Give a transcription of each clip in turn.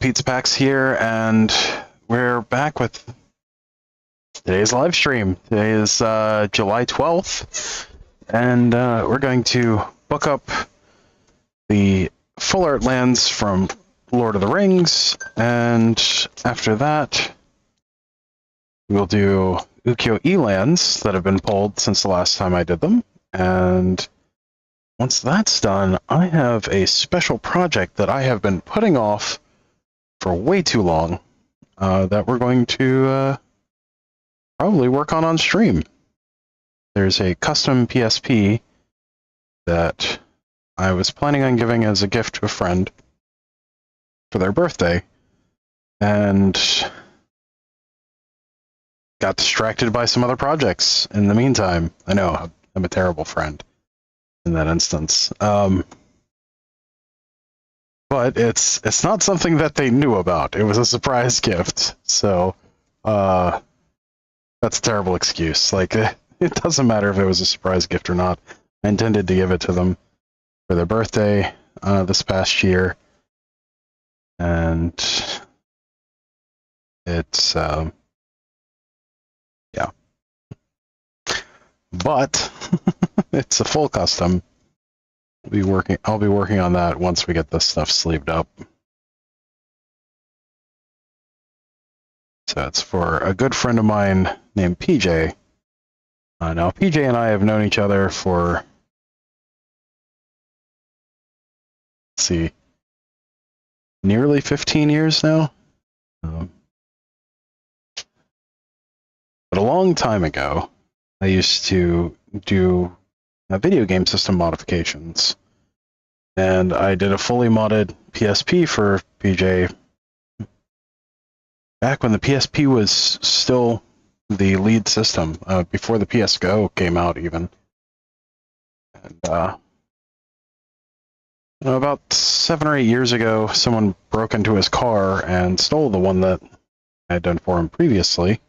Pizza Packs here, and we're back with today's live stream. Today is July 12th, and we're going to book up the full art lands from Lord of the Rings, and after that, we'll do Ukiyo-e lands that have been pulled since the last time I did them, and once that's done, I have a special project that I have been putting off for way too long that we're going to probably work on stream. There's a custom PSP that I was planning on giving as a gift to a friend for their birthday, and got distracted by some other projects in the meantime. I know, I'm a terrible friend in that instance. But it's not something that they knew about. It was a surprise gift, so that's a terrible excuse. Like, it doesn't matter if it was a surprise gift or not. I intended to give it to them for their birthday this past year, and it's yeah. But it's a full custom. I'll be working on that once we get this stuff sleeved up. So it's for a good friend of mine named PJ. Now, PJ and I have known each other for, let's see, nearly 15 years now. But a long time ago, I used to do video game system modifications. And I did a fully modded PSP for PJ back when the PSP was still the lead system, before the PS Go came out even. And about 7 or 8 years ago, someone broke into his car and stole the one that I had done for him previously.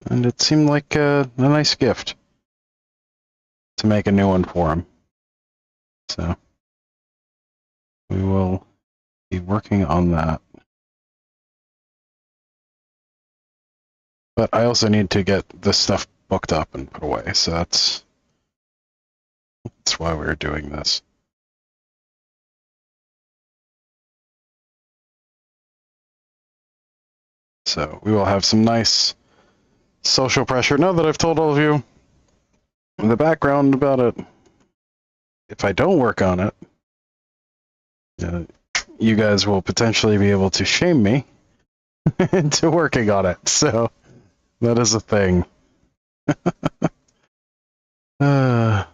And it seemed like a nice gift to make a new one for him. So we will be working on that. But I also need to get this stuff booked up and put away, so that's why we're doing this. So we will have some nice social pressure. Now that I've told all of you the background about it, if I don't work on it, you guys will potentially be able to shame me into working on it. So that is a thing. Uh-oh.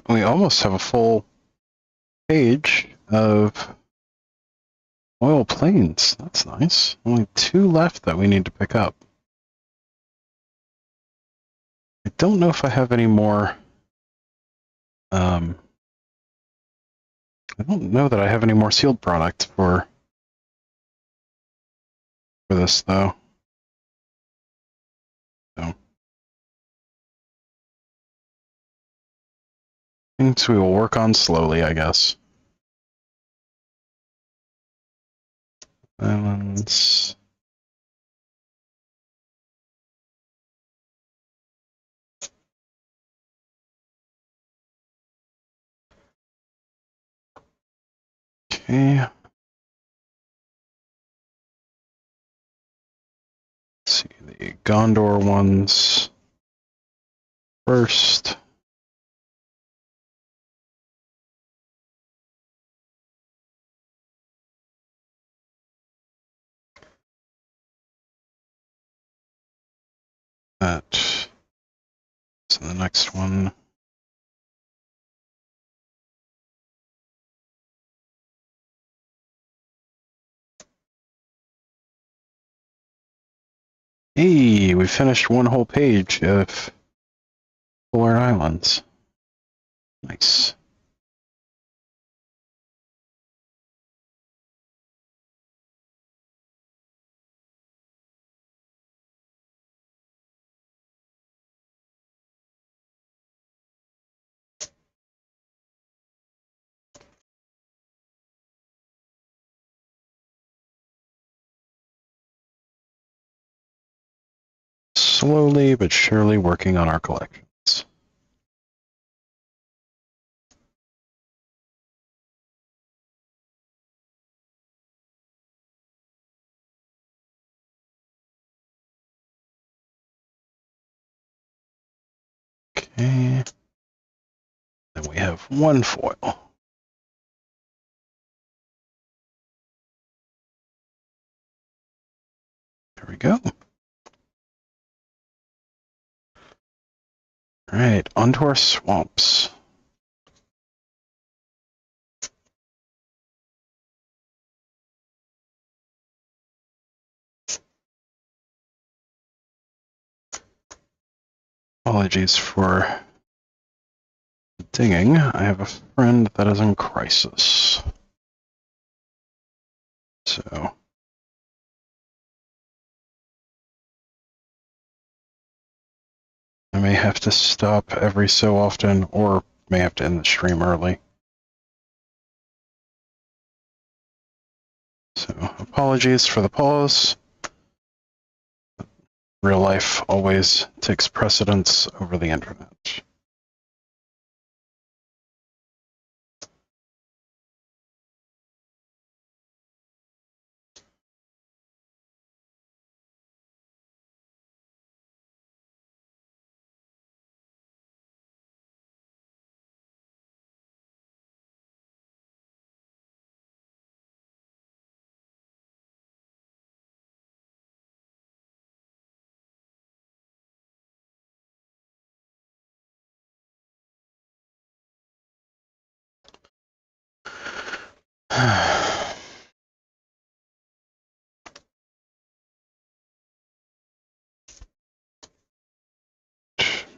We almost have a full page of oil planes. That's nice. Only 2 left that we need to pick up. I don't know if I have any more. I don't know that I have any more sealed product for this, though. So things we will work on slowly, I guess. Islands. Okay. Gondor ones first. That. So the next one. Hey, we finished one whole page of Polar Islands. Nice. Slowly but surely working on our collections. Okay. Then we have one foil. There we go. All right, onto our swamps. Apologies for dinging. I have a friend that is in crisis. So I may have to stop every so often, or may have to end the stream early. So apologies for the pause. Real life always takes precedence over the internet.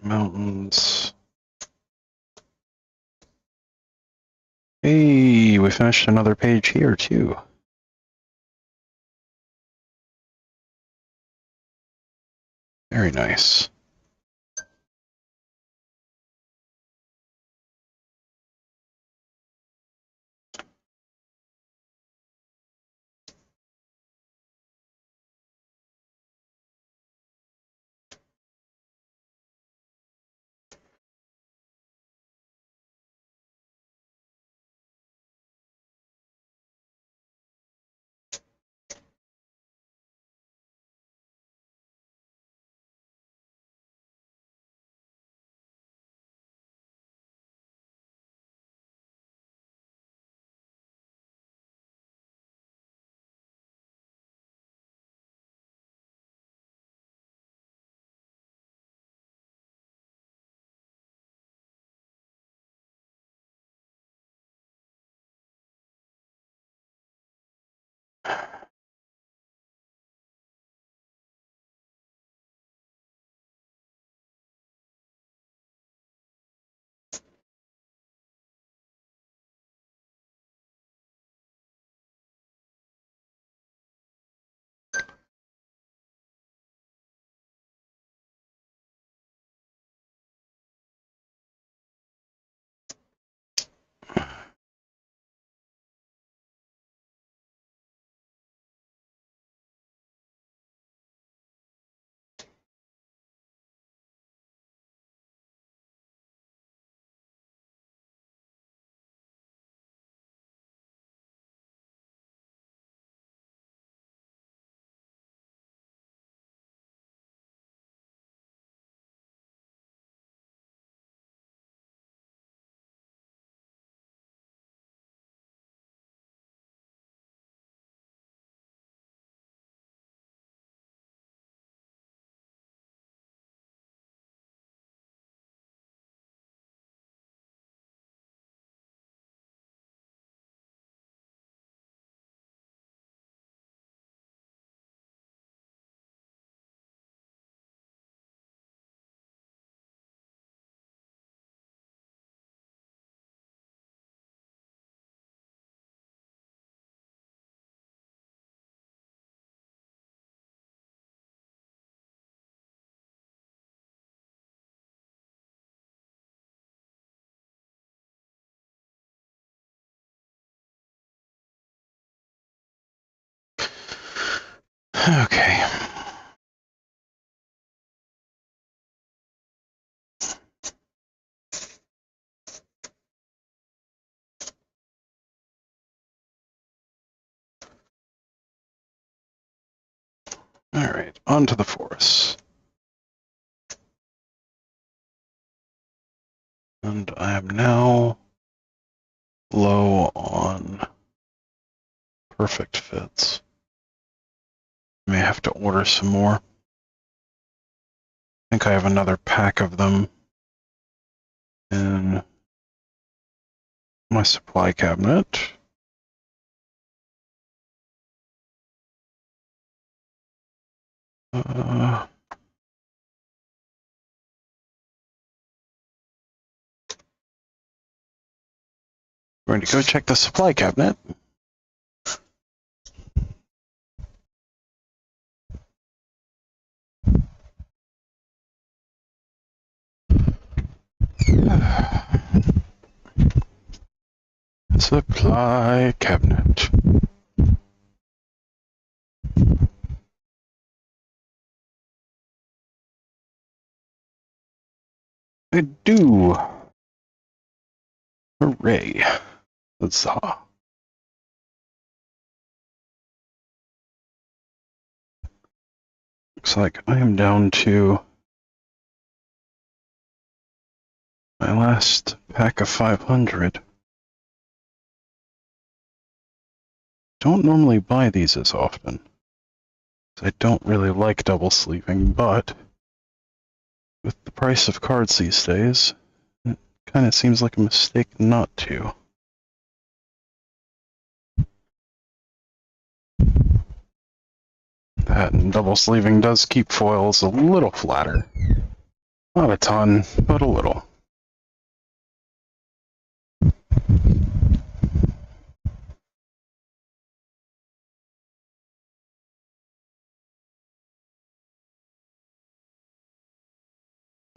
Mountains. Hey, we finished another page here too. Very nice. Okay. Alright, on to the forest. And I am now low on perfect fits. May have to order some more. I think I have another pack of them in my supply cabinet. Going to go check the supply cabinet. Supply cabinet. I do. Hooray. Huzzah. Looks like I am down to my last pack of 500. Don't normally buy these as often. I don't really like double sleeving, but with the price of cards these days, it kind of seems like a mistake not to. That and double sleeving does keep foils a little flatter. Not a ton, but a little.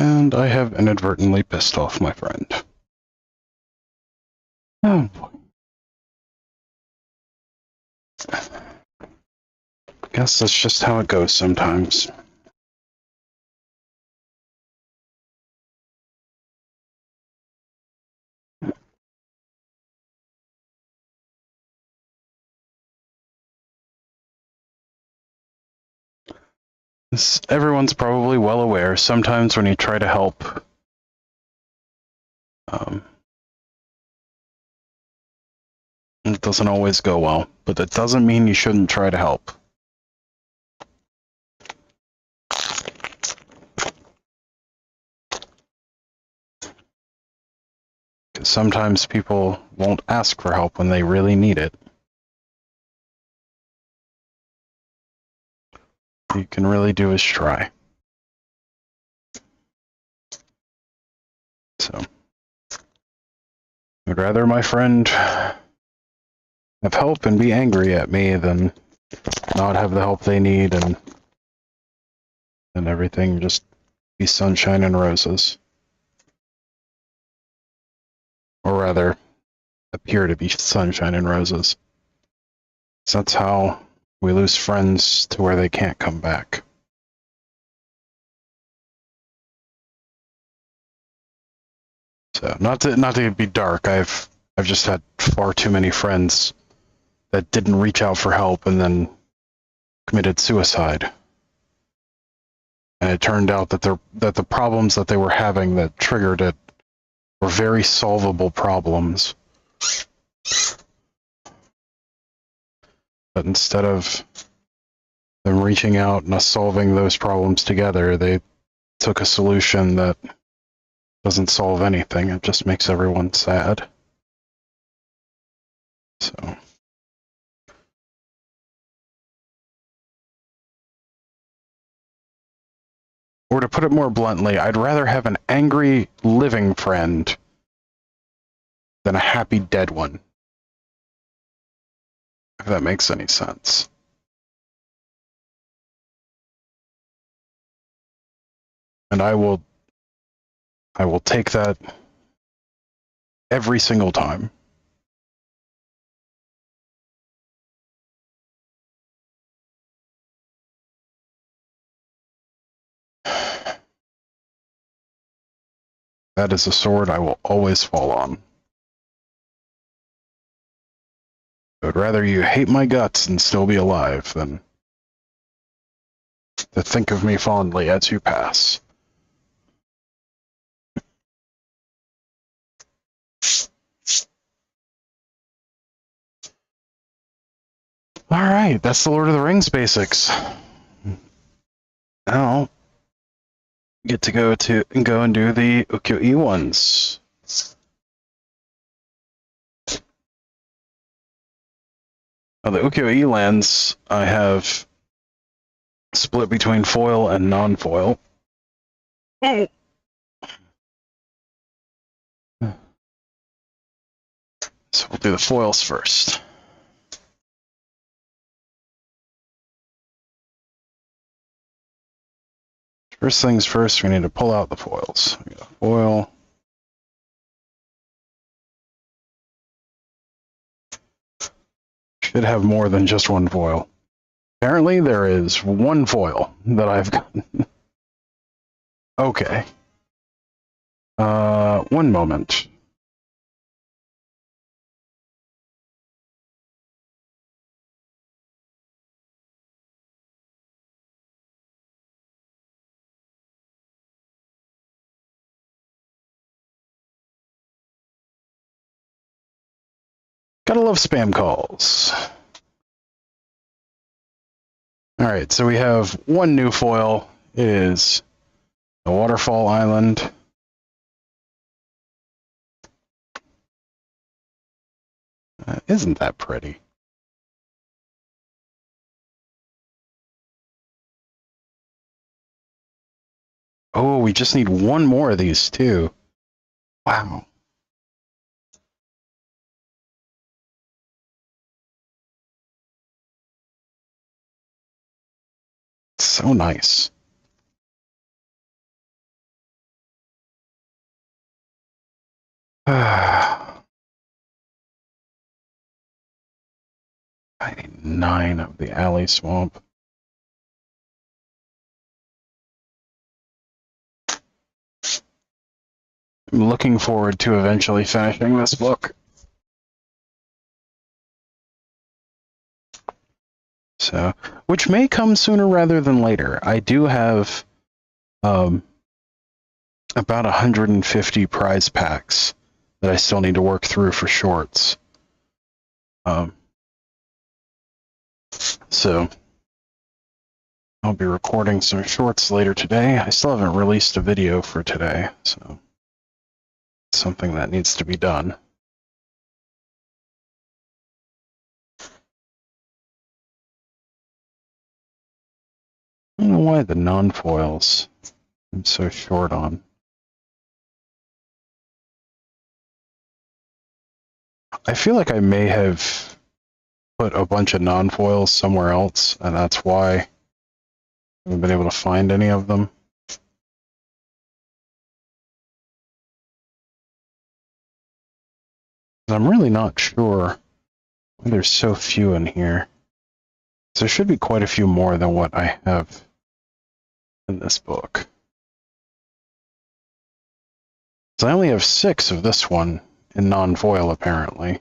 And I have inadvertently pissed off my friend. Oh boy. Guess that's just how it goes sometimes. As everyone's probably well aware, sometimes when you try to help, it doesn't always go well, but that doesn't mean you shouldn't try to help. Because sometimes people won't ask for help when they really need it. All you can really do is try. So, I'd rather my friend have help and be angry at me than not have the help they need and everything just be sunshine and roses. Or rather, appear to be sunshine and roses. So that's how we lose friends to where they can't come back. So not to be dark, I've just had far too many friends that didn't reach out for help and then committed suicide. And it turned out that the problems that they were having that triggered it were very solvable problems. But instead of them reaching out and us solving those problems together, they took a solution that doesn't solve anything. It just makes everyone sad. So. Or to put it more bluntly, I'd rather have an angry living friend than a happy dead one. If that makes any sense. And I will take that every single time. That is a sword I will always fall on. I would rather you hate my guts and still be alive than to think of me fondly as you pass. Alright, that's the Lord of the Rings basics. Now, get to go and do the ukiyo-e ones. Now, the ukiyo-e lands I have split between foil and non-foil. So we'll do the foils first. First things first, we need to pull out the foils. We got a foil. Should have more than just one foil. Apparently there is one foil that I've gotten. Okay. One moment. Gotta love spam calls. Alright, so we have one new foil. It is the Waterfall Island. Isn't that pretty? Oh, we just need one more of these too. Wow. So nice. I need 9 of the alley swamp. I'm looking forward to eventually finishing this book. So, which may come sooner rather than later. I do have about 150 prize packs that I still need to work through for shorts. So I'll be recording some shorts later today. I still haven't released a video for today, so it's something that needs to be done. I don't know why the non-foils I'm so short on. I feel like I may have put a bunch of non-foils somewhere else, and that's why I haven't been able to find any of them. I'm really not sure why there's so few in here. So there should be quite a few more than what I have in this book. So I only have 6 of this one in non-foil, apparently.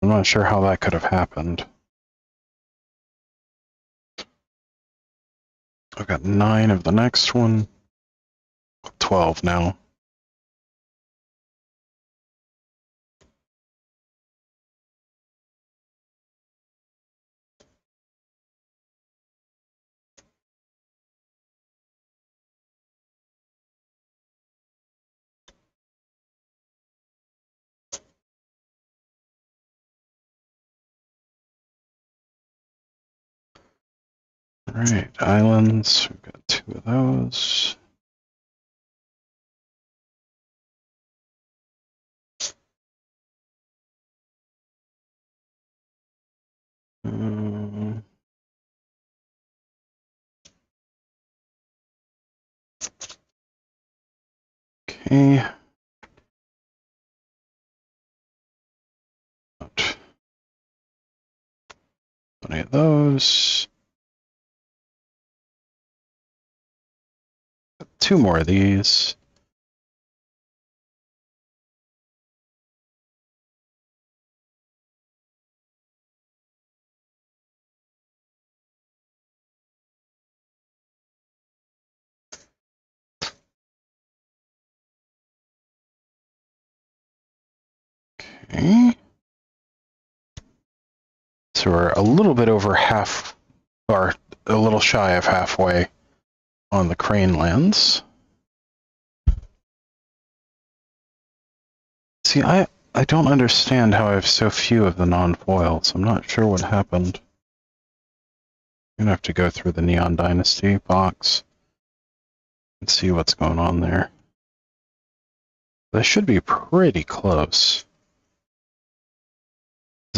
I'm not sure how that could have happened. I've got 9 of the next one. 12 now. Alright, islands. We've got 2 of those. Okay. 20 of those. 2 more of these. Okay. So we're a little bit over half, or a little shy of halfway on the crane lands. See, I don't understand how I have so few of the non-foils. I'm not sure what happened. I'm gonna have to go through the Neon Dynasty box and see what's going on there. They should be pretty close.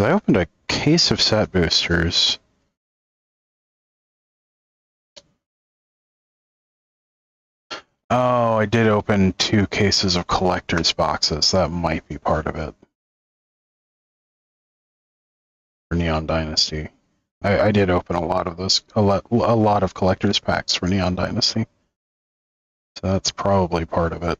I opened a case of set boosters. Oh, I did open 2 cases of collector's boxes. That might be part of it. For Neon Dynasty. I did open a lot of those, a lot of collector's packs for Neon Dynasty. So that's probably part of it.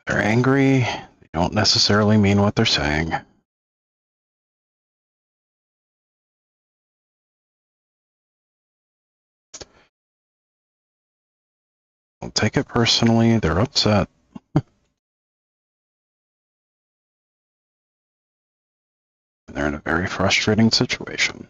They're angry. They don't necessarily mean what they're saying. Don't take it personally. They're upset. They're in a very frustrating situation.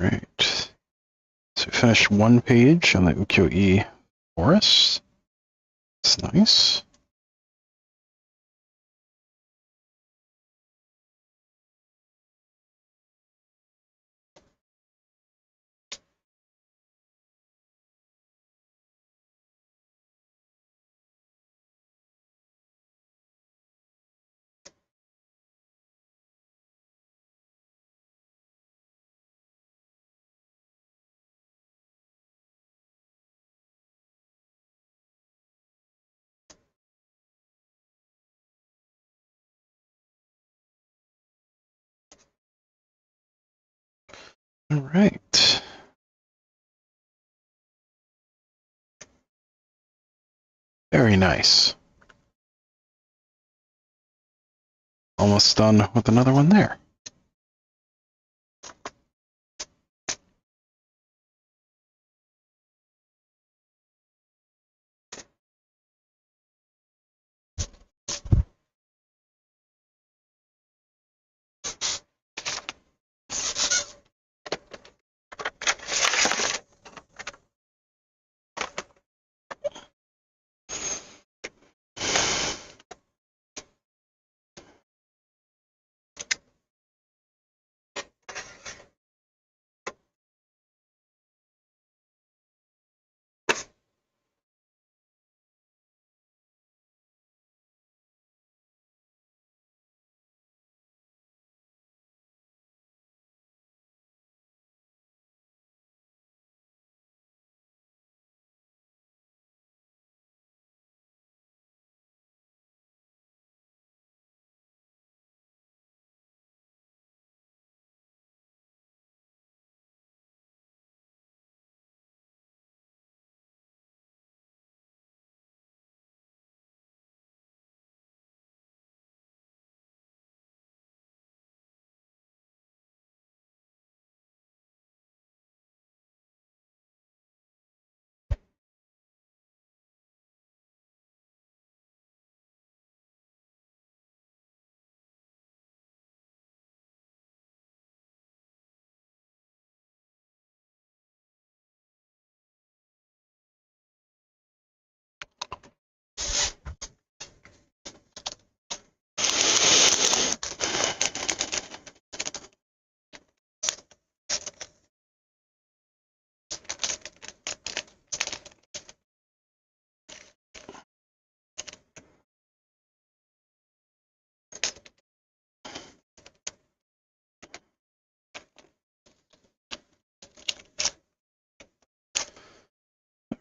Right. So we finished 1 page on the Ukiyo-e forest. It's nice. All right. Very nice. Almost done with another one there.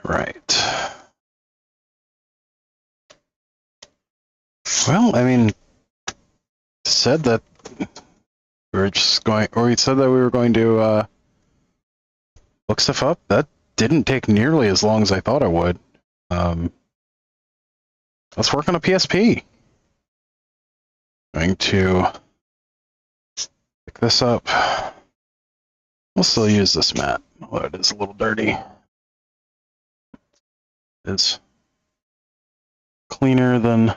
Right. Well, I mean, said that we were just going, or we said that we were going to look stuff up. That didn't take nearly as long as I thought it would. Let's work on a PSP. Going to pick this up. We'll still use this mat, although it is a little dirty. It's cleaner than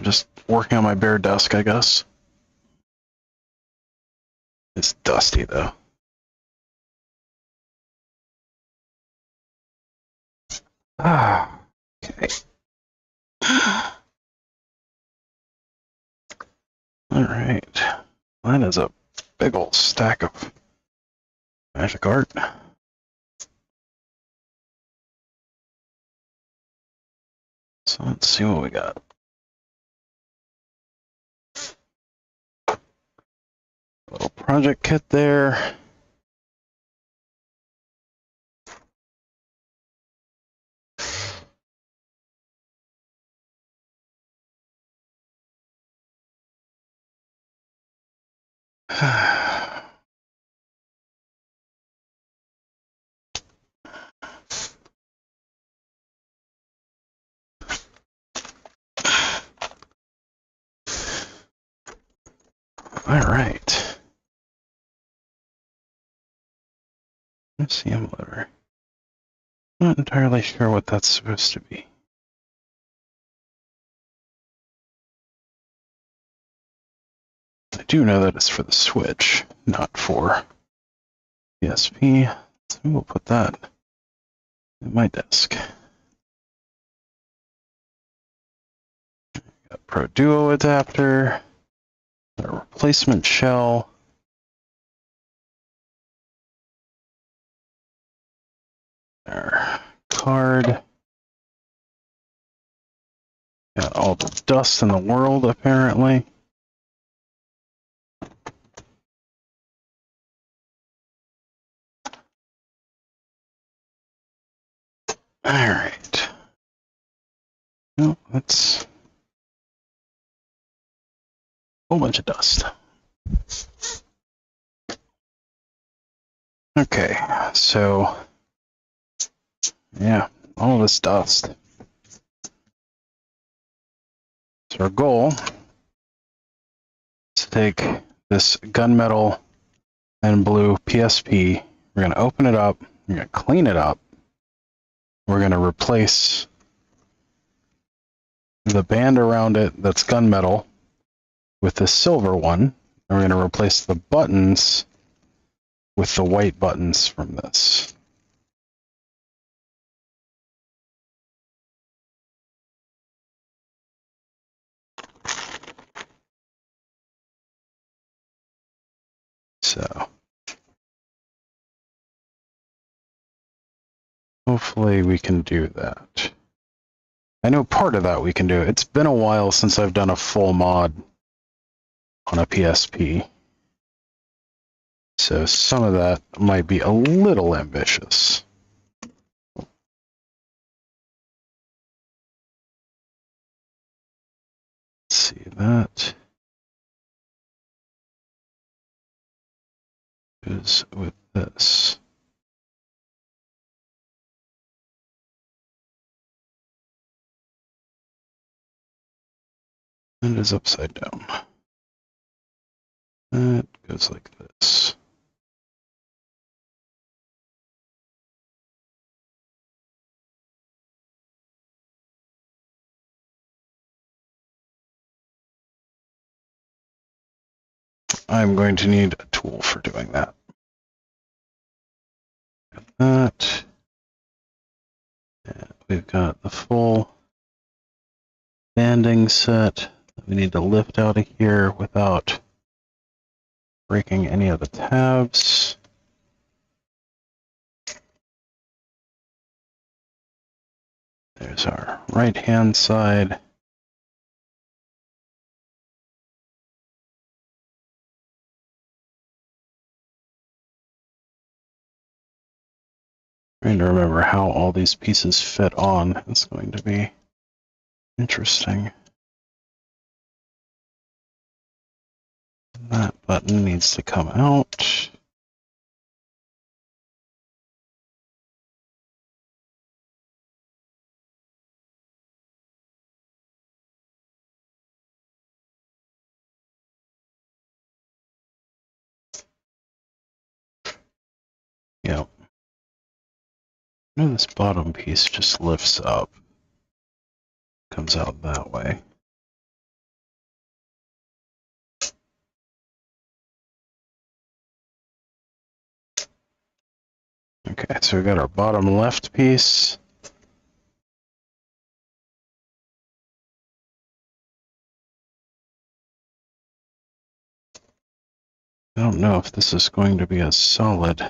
just working on my bare desk, I guess. It's dusty, though. Ah, okay. All right. That is a big old stack of magic art. So let's see what we got. Little project kit there. All right. MCM letter. Not entirely sure what that's supposed to be. I do know that it's for the Switch, not for PSP. So we'll put that at my desk. Got Pro Duo adapter, a replacement shell. Our card. Got all the dust in the world, apparently. All right. Well, let's whole bunch of dust. Okay, so yeah, all this dust. So our goal is to take this gunmetal and blue PSP. We're going to open it up. We're going to clean it up. We're going to replace the band around it that's gunmetal with the silver one. And we're going to replace the buttons with the white buttons from this. So hopefully we can do that. I know part of that we can do. It's been a while since I've done a full mod on a PSP. So some of that might be a little ambitious. Let's see that is with this. And is upside down. That goes like this. I'm going to need a tool for doing that. That. And we've got the full banding set that we need to lift out of here without breaking any of the tabs. There's our right-hand side. Trying to remember how all these pieces fit on. It's going to be interesting. That button needs to come out. Yep. This bottom piece just lifts up. Comes out that way. Okay, so we got our bottom left piece. I don't know if this is going to be as solid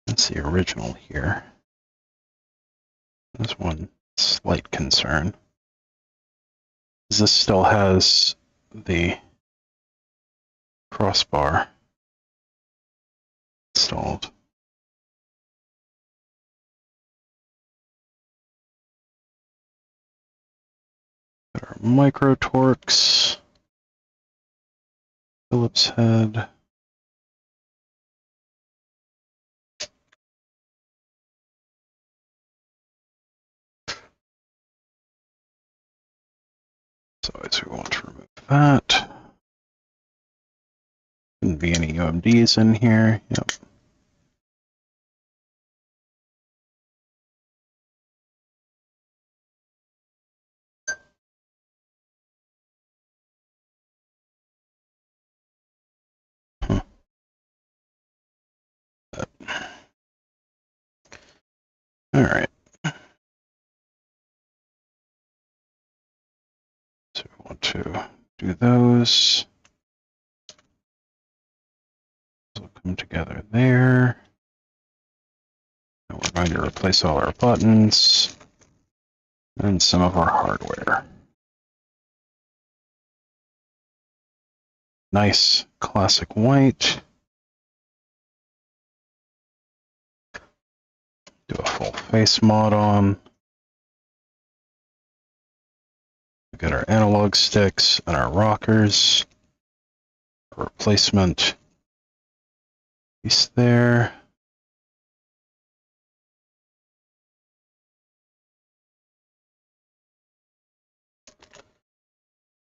as the original here. There's one slight concern. This still has the crossbar installed. Got our micro Torx, Phillips head. So we want to remove that. Shouldn't be any UMDs in here. Yep. All right. So we want to do those. Those will come together there. And we're going to replace all our buttons and some of our hardware. Nice classic white. Do a full face mod on. We got our analog sticks and our rockers. Replacement piece there.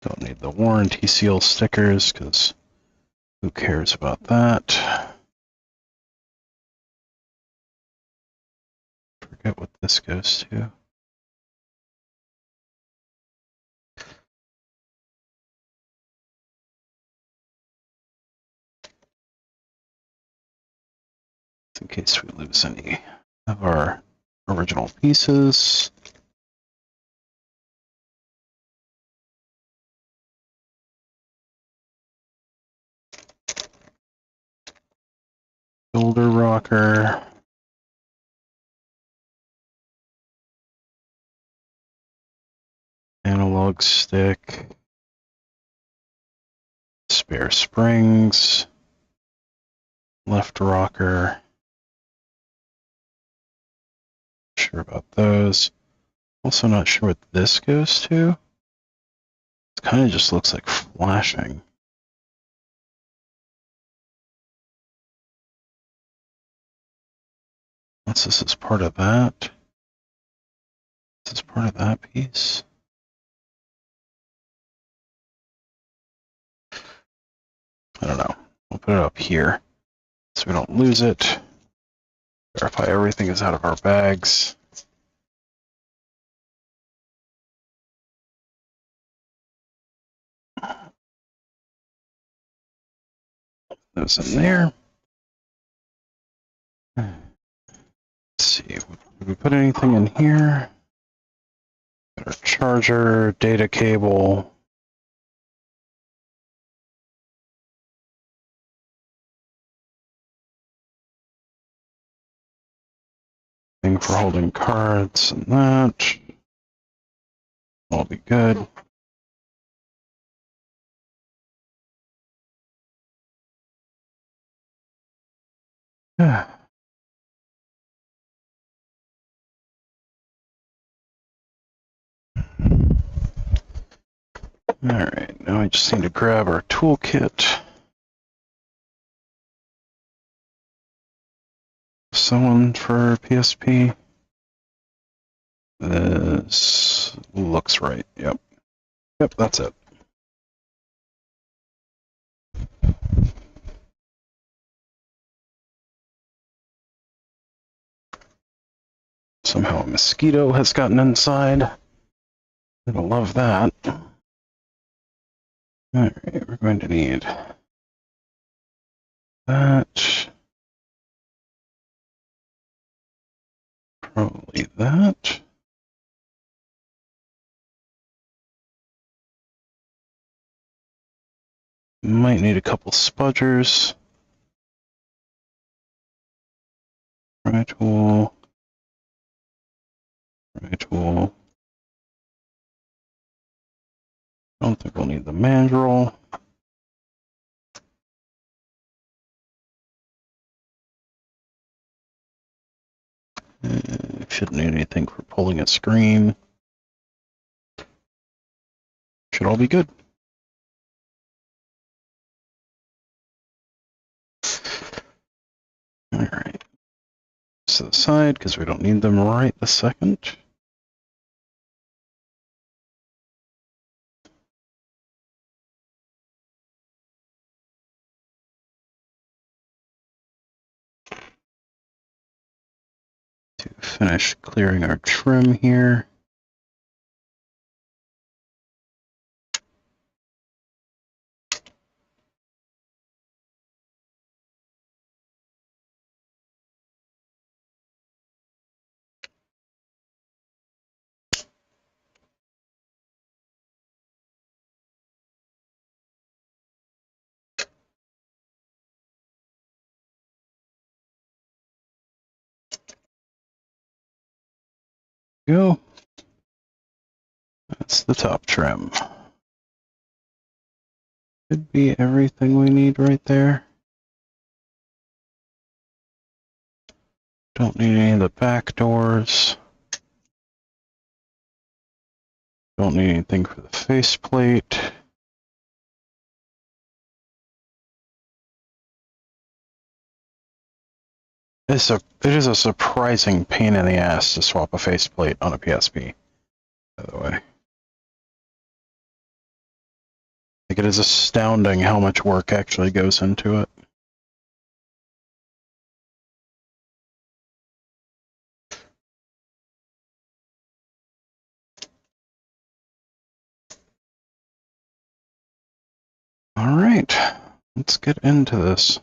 Don't need the warranty seal stickers because who cares about that? Forget what this goes to. In case we lose any of our original pieces. Shoulder rocker. Analog stick. Spare springs. Left rocker. Sure about those. Also not sure what this goes to. It kind of just looks like flashing. Unless this is part of that. This is part of that piece. I don't know. We'll put it up here so we don't lose it. Verify everything is out of our bags. Those in there. Let's see. Did we put anything in here? Got our charger, data cable. Thing for holding cards and that. All be good. All right, now I just need to grab our toolkit. Someone for PSP. This looks right. Yep. Yep, that's it. Somehow a mosquito has gotten inside. I love that. Alright, we're going to need that. Probably that. Might need a couple spudgers. Pry tool. Pry tool. Don't think we'll need the mandrel. Shouldn't need anything for pulling a screen. Should all be good. Alright. To the side, because we don't need them right this second. To finish clearing our trim here. Go. That's the top trim. Should be everything we need right there. Don't need any of the back doors. Don't need anything for the faceplate. It is a surprising pain in the ass to swap a faceplate on a PSP, by the way. Like, it is astounding how much work actually goes into it. All right, let's get into this.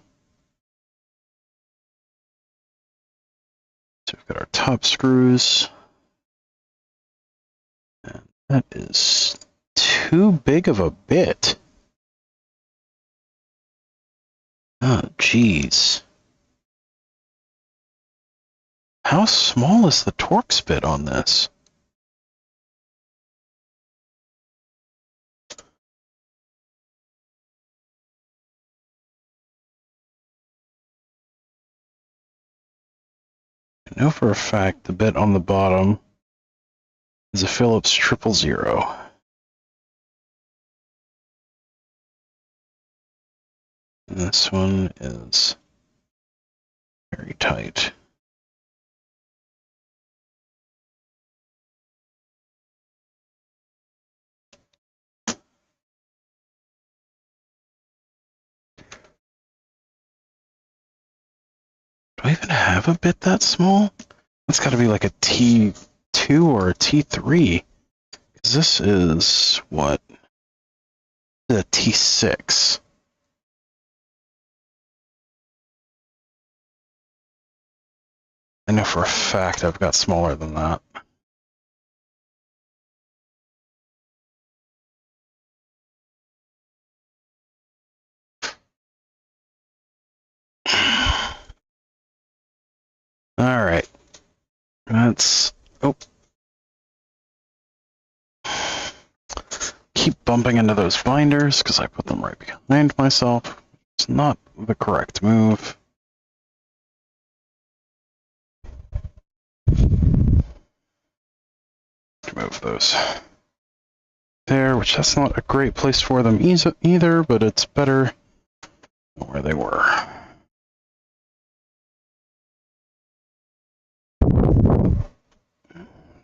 So we've got our top screws. And that is too big of a bit. Oh, geez. How small is the Torx bit on this? I know for a fact the bit on the bottom is a Phillips 000. And this one is very tight. Do I even have a bit that small? That's got to be like a T2 or a T3. Because this is, what? A T6. I know for a fact I've got smaller than that. All right. That's... Oh. Keep bumping into those binders because I put them right behind myself. It's not the correct move. Move those there, which that's not a great place for them either, but it's better than where they were.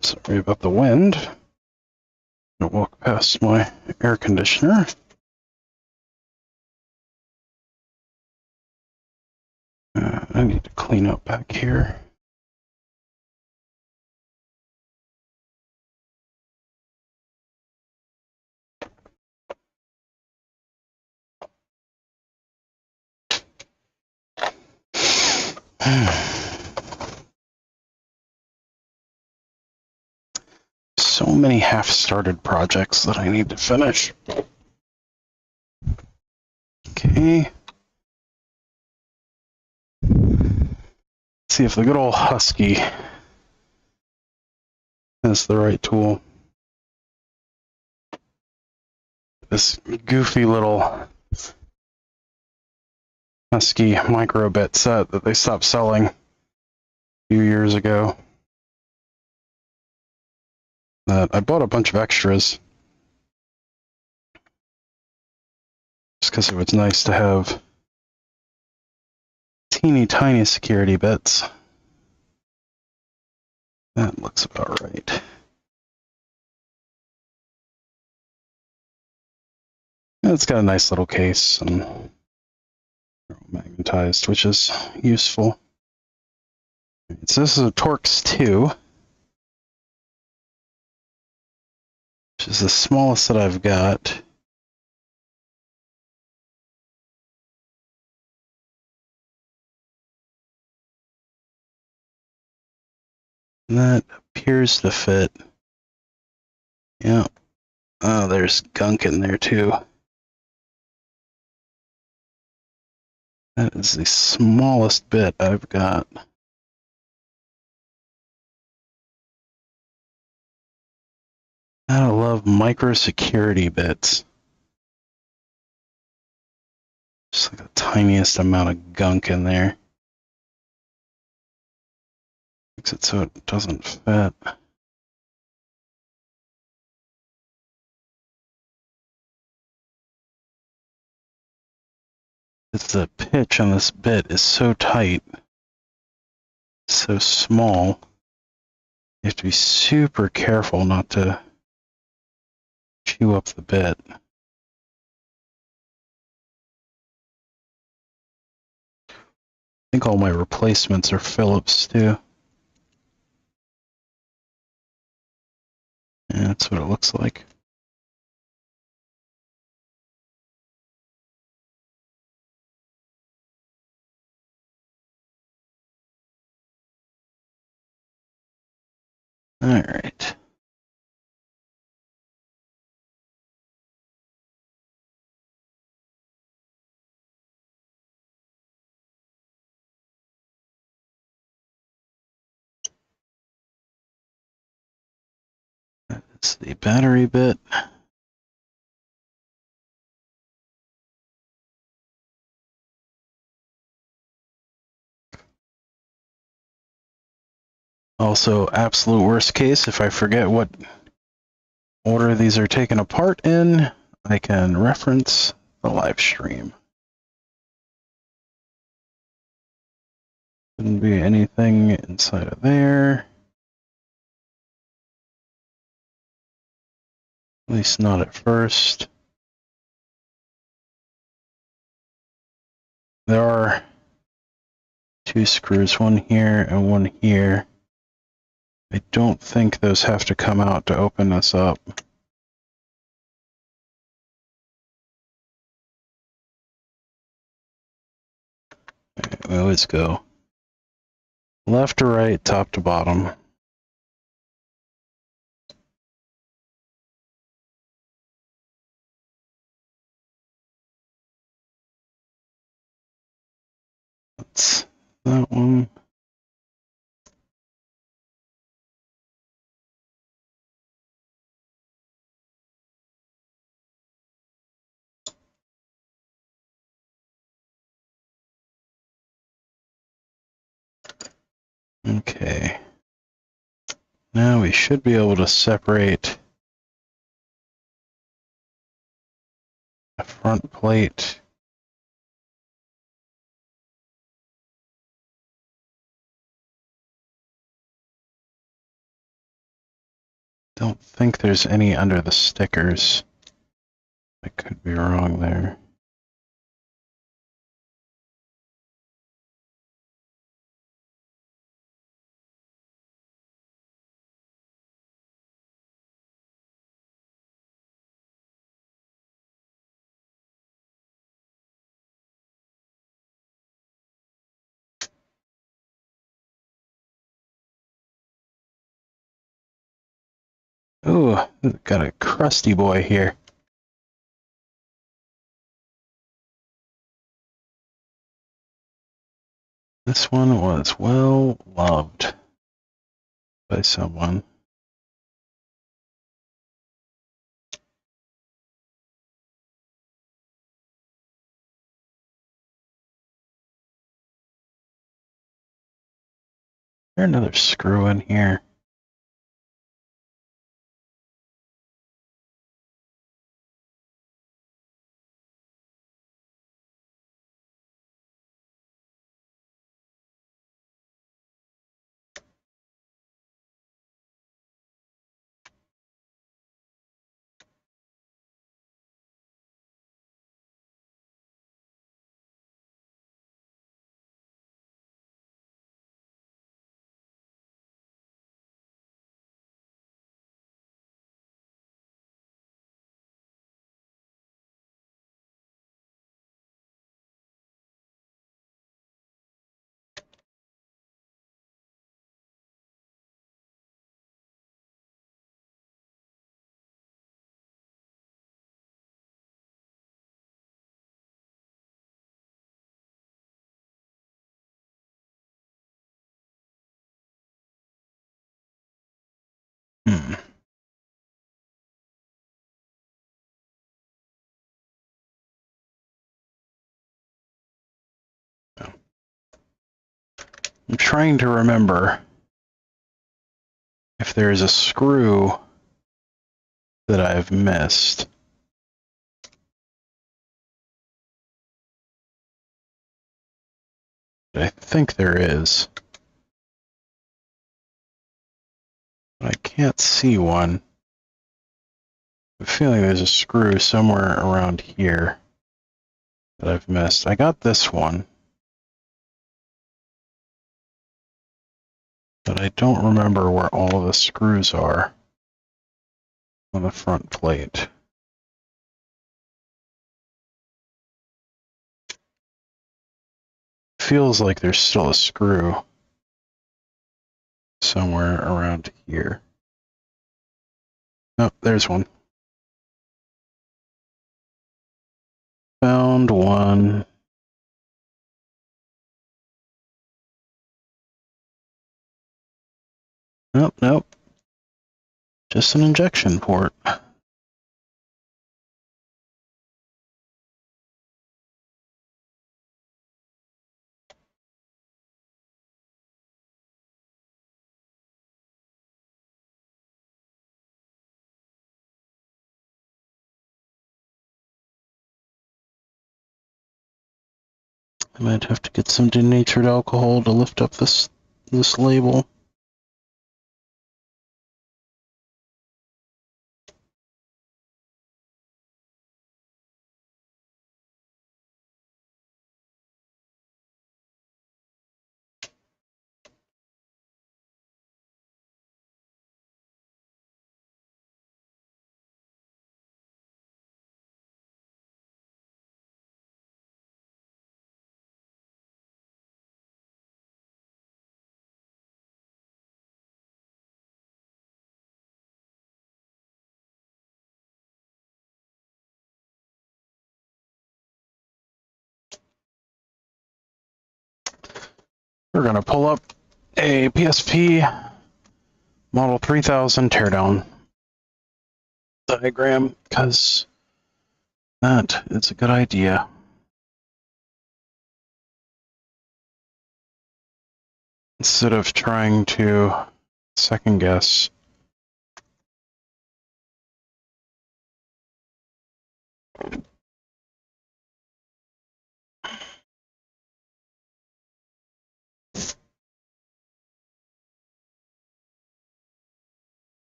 Sorry about the wind. I'm gonna walk past my air conditioner. I need to clean up back here. So many half-started projects that I need to finish. Okay. See if the good old Husky has the right tool. This goofy little Husky microbit set that they stopped selling a few years ago. I bought a bunch of extras just because it was nice to have teeny tiny security bits. That looks about right. It's got a nice little case and magnetized, which is useful. So this is a Torx 2, which is the smallest that I've got. And that appears to fit. Yeah. Oh, there's gunk in there too. That is the smallest bit I've got. I love micro security bits. Just like the tiniest amount of gunk in there. Makes it so it doesn't fit. The pitch on this bit is so tight, so small. You have to be super careful not to chew up the bit. I think all my replacements are Phillips too. Yeah, that's what it looks like. All right. That's the battery bit. Also, absolute worst case, if I forget what order these are taken apart in, I can reference the live stream. Shouldn't be anything inside of there. At least not at first. There are 2 screws, one here and one here. I don't think those have to come out to open this up. We always go left to right, top to bottom. That's that one. Okay. Now we should be able to separate the front plate. Don't think there's any under the stickers. I could be wrong there. Ooh, got a crusty boy here. This one was well loved by someone. Is there another screw in here? Hmm. I'm trying to remember if there is a screw that I've missed. I think there is. But I can't see one. I'm feeling there's a screw somewhere around here that I've missed. I got this one, but I don't remember where all of the screws are on the front plate. Feels like there's still a screw somewhere around here. Oh, there's one. Found one. Nope, nope. Just an injection port. I might have to get some denatured alcohol to lift up this label. We're gonna pull up a PSP Model 3000 teardown diagram, because that is a good idea. Instead of trying to second guess.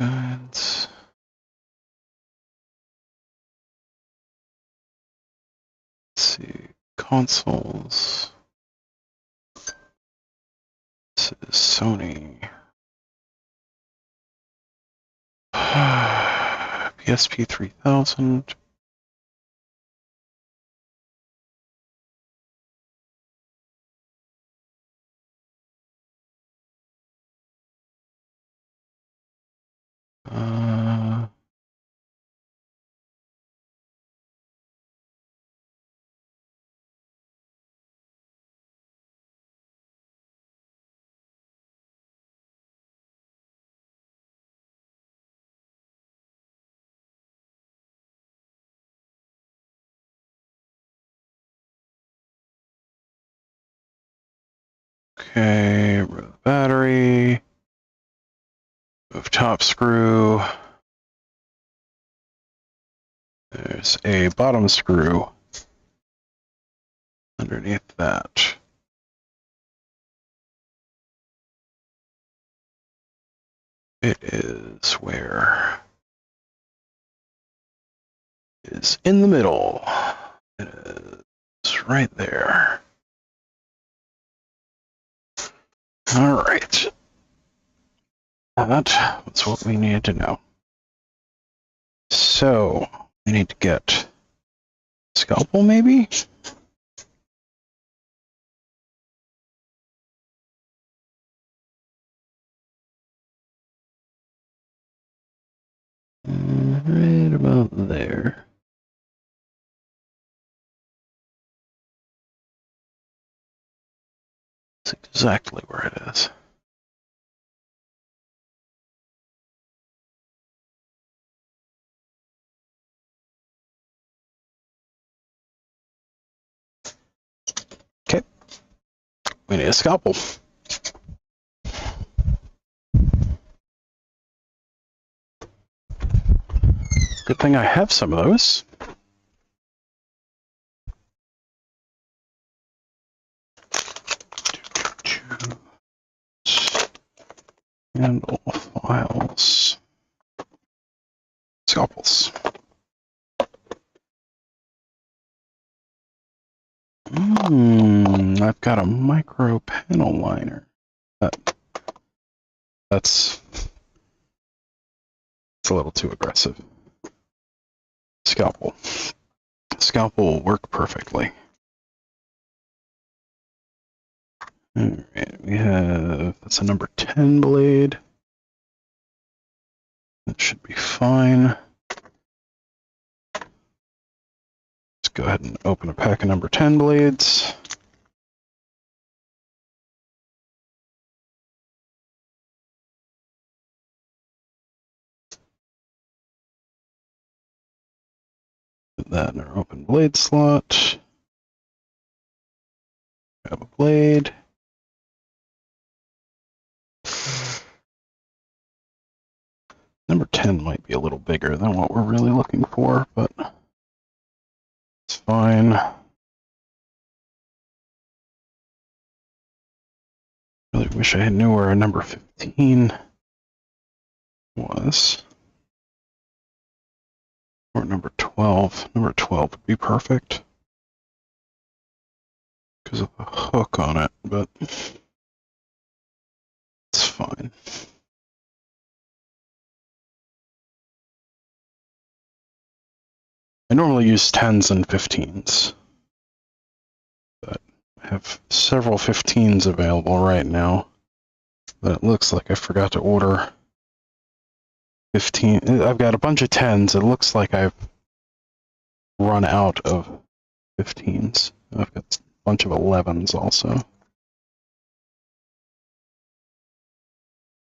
Let's see. Consoles. This is Sony. PSP 3000. Okay, remove battery. Move top screw. There's a bottom screw underneath that. It is where? It is in the middle. It is right there. All right. That's what we needed to know. So, we need to get a scalpel, maybe? Right about there. exactly where it is. Okay. We need a scalpel. Good thing I have some of those. Handle files. Scalpels. I've got a micro panel liner. That's a little too aggressive. Scalpel. Scalpel will work perfectly. Alright, we have, that's a number 10 blade. That should be fine. Let's go ahead and open a pack of number 10 blades. Put that in our open blade slot. Grab a blade. Number 10 might be a little bigger than what we're really looking for, but it's fine. Really wish I knew where a number 15 was. Or number 12. Number 12 would be perfect. Because of the hook on it, but it's fine. I normally use 10s and 15s, but I have several 15s available right now, but it looks like I forgot to order 15. I've got a bunch of 10s. It looks like I've run out of 15s. I've got a bunch of 11s also.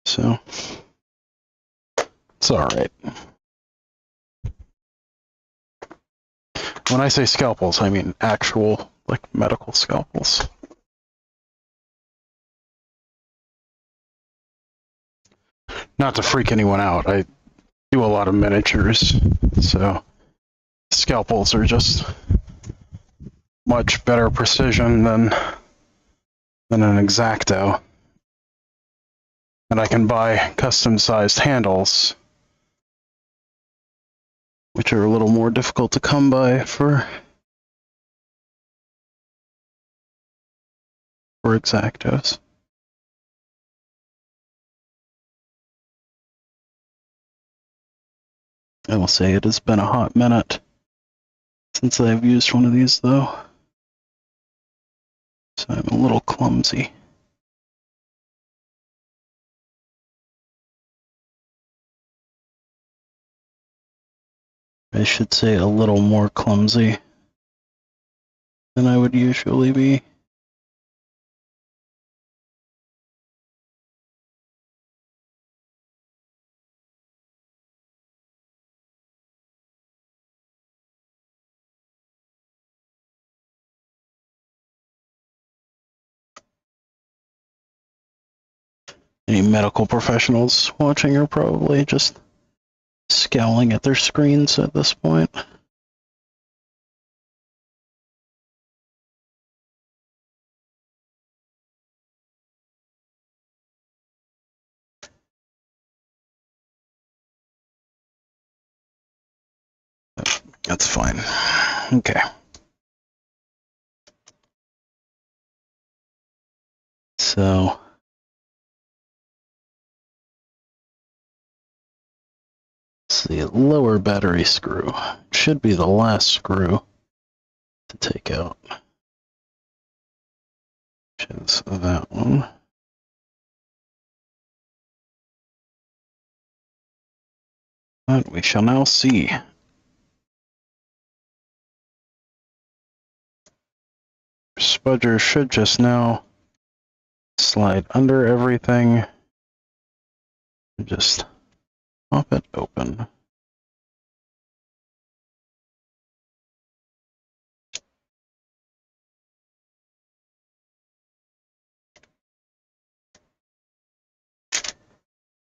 So, it's alright. When I say scalpels, I mean actual, like, medical scalpels. Not to freak anyone out, I do a lot of miniatures, so scalpels are just much better precision than an X-Acto. And I can buy custom-sized handles, which are a little more difficult to come by for X-Actos. I will say it has been a hot minute since I've used one of these, though. So I'm a little clumsy. I should say a little more clumsy than I would usually be. Any medical professionals watching are probably just scowling at their screens at this point. That's fine. Okay. So it's the lower battery screw. It should be the last screw to take out. Which is that one. But we shall now see. Spudger should just now slide under everything and just pop it open.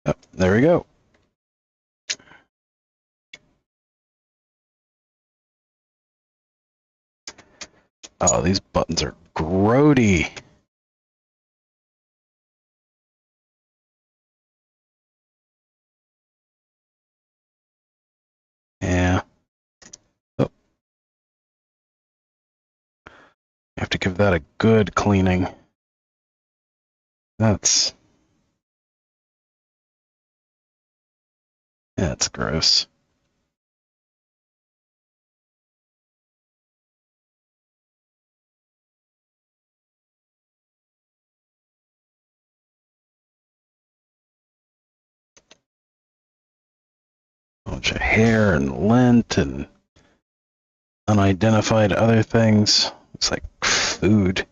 Yep, there we go. Oh, these buttons are grody. Yeah. Oh. You have to give that a good cleaning. That's gross. A bunch of hair and lint and unidentified other things. Looks like food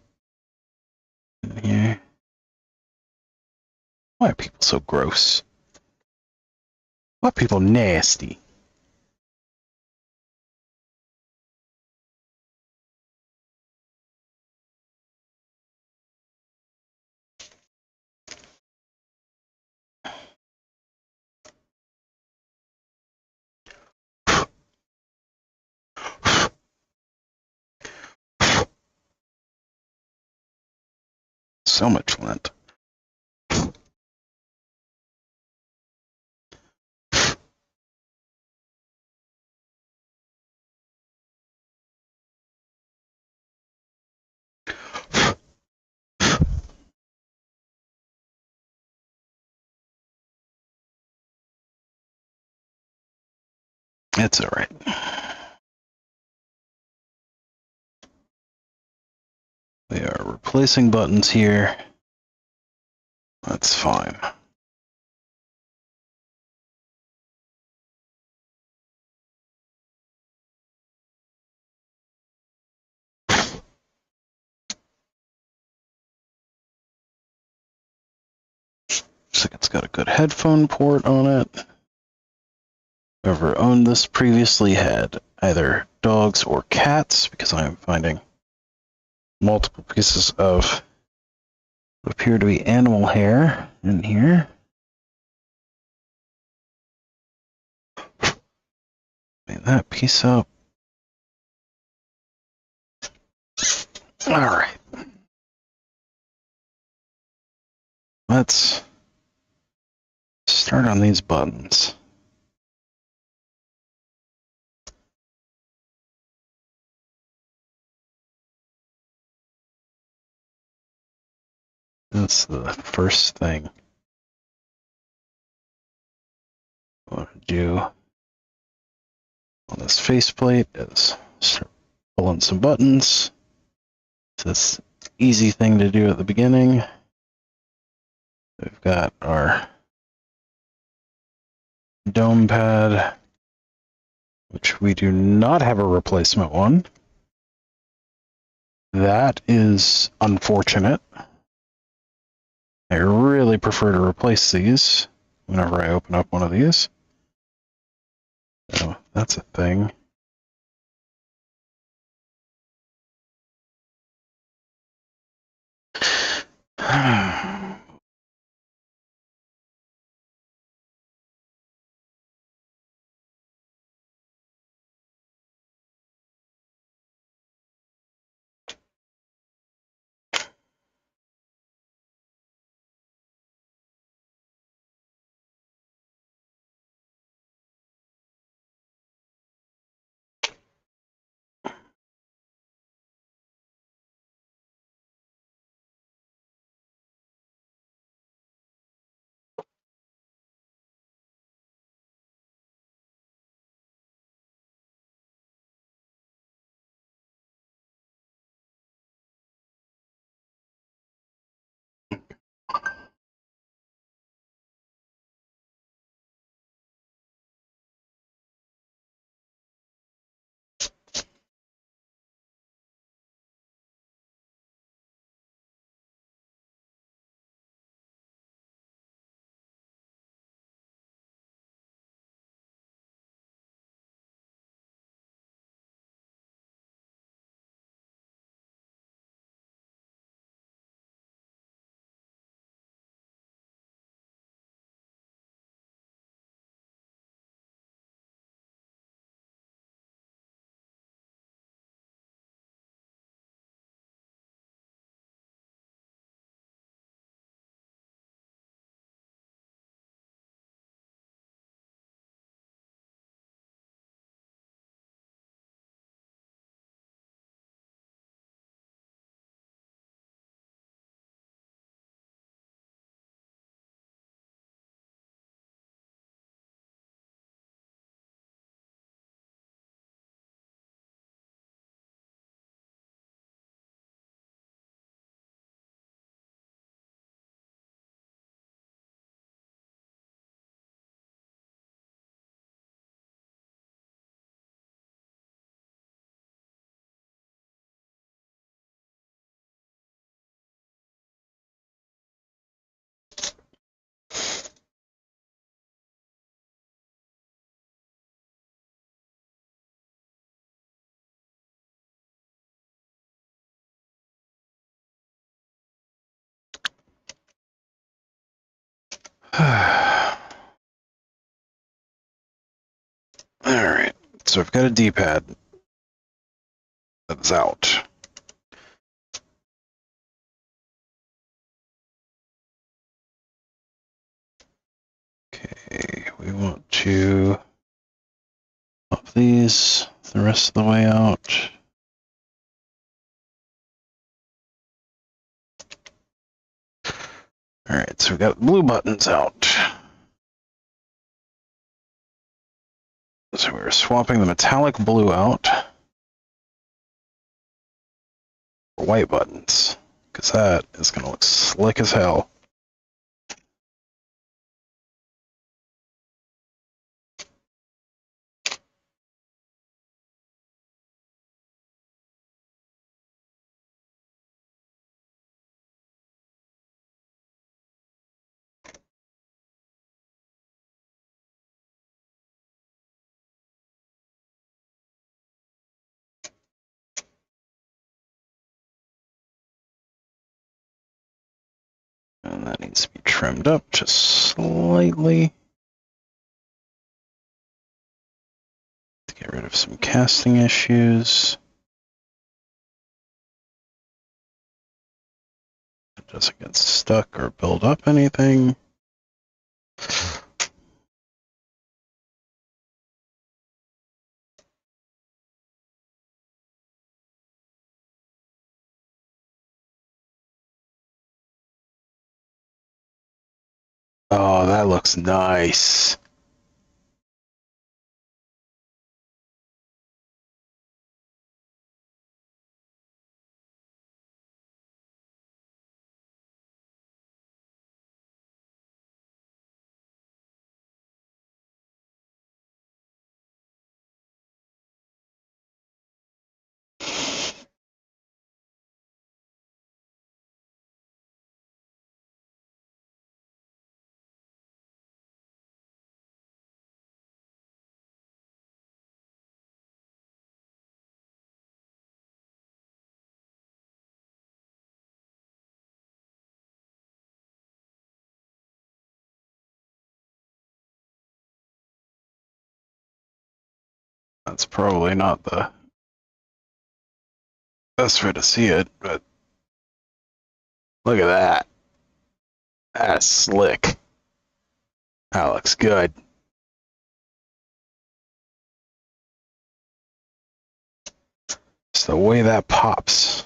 in here. Why are people so gross? Why are people nasty? So much lint. It's all right. We are replacing buttons here. That's fine. Looks like it's got a good headphone port on it. Whoever owned this previously had either dogs or cats, because I am finding multiple pieces of what appear to be animal hair in here. Clean that piece up. All right. Let's start on these buttons. That's the first thing I want to do on this faceplate is start pulling some buttons. It's this easy thing to do at the beginning. We've got our dome pad, which we do not have a replacement one. That is unfortunate. I really prefer to replace these whenever I open up one of these. So that's a thing. Alright, so I've got a D-pad that's out. Okay, we want to pop these the rest of the way out. Alright, so we've got blue buttons out. So we're swapping the metallic blue out for white buttons, because that is going to look slick as hell. And that needs to be trimmed up just slightly to get rid of some casting issues. It doesn't get stuck or build up anything. Oh, that looks nice. That's probably not the best way to see it, but look at that. That's slick. That looks good. It's the way that pops.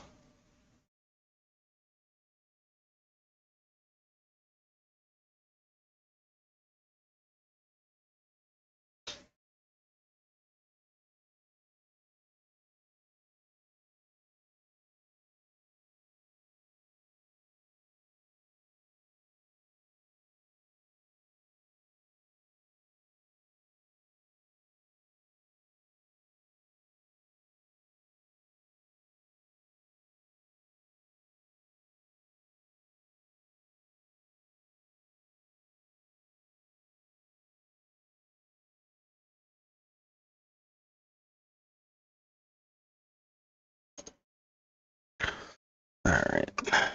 Alright. Let's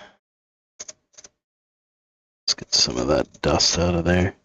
get some of that dust out of there.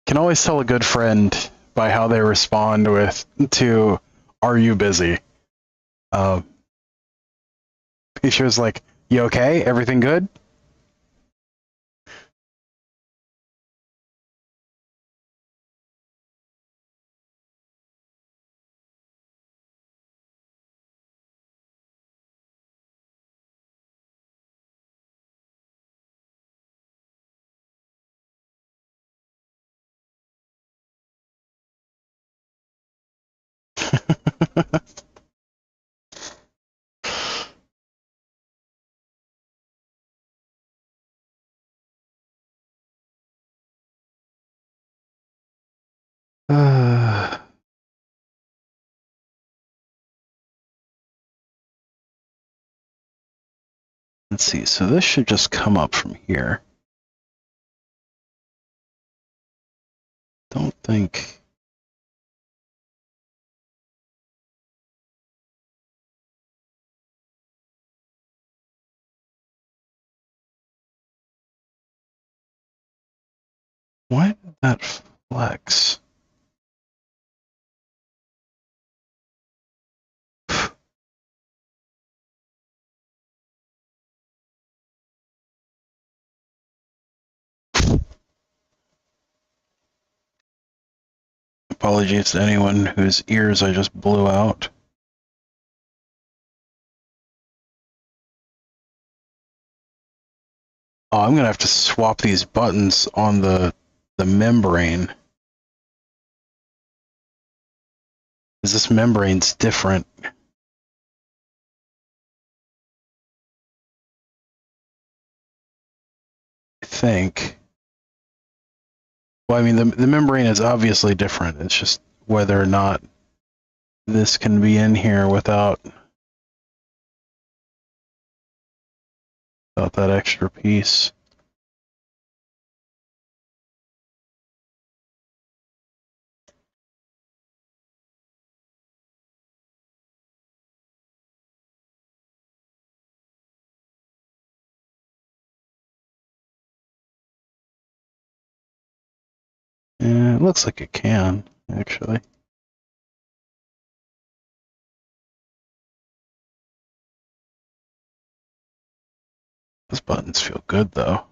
Can always tell a good friend by how they respond to "Are you busy?" He was like, "You okay? Everything good?" Let's see, so this should just come up from here. Don't think... Why did that flex? Apologies to anyone whose ears I just blew out. Oh, I'm gonna have to swap these buttons on the membrane. Because this membrane's different. I think. Well, I mean, the membrane is obviously different. It's just whether or not this can be in here without that extra piece. Yeah, it looks like it can, actually. Those buttons feel good, though.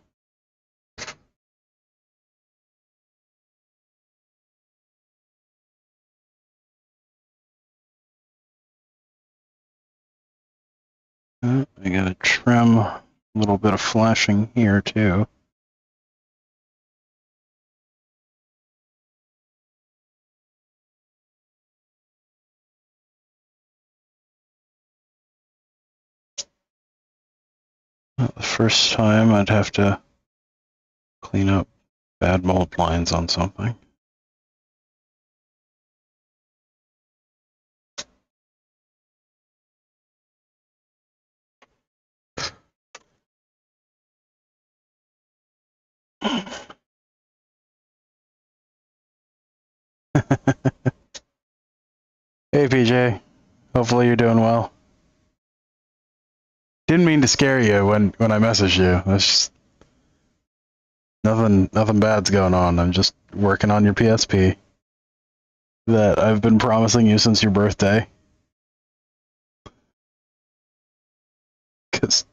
I gotta trim a little bit of flashing here, too. The first time I'd have to clean up bad mold lines on something. Hey, PJ. Hopefully you're doing well. Didn't mean to scare you when I messaged you. That's just nothing bad's going on. I'm just working on your PSP that I've been promising you since your birthday. Because,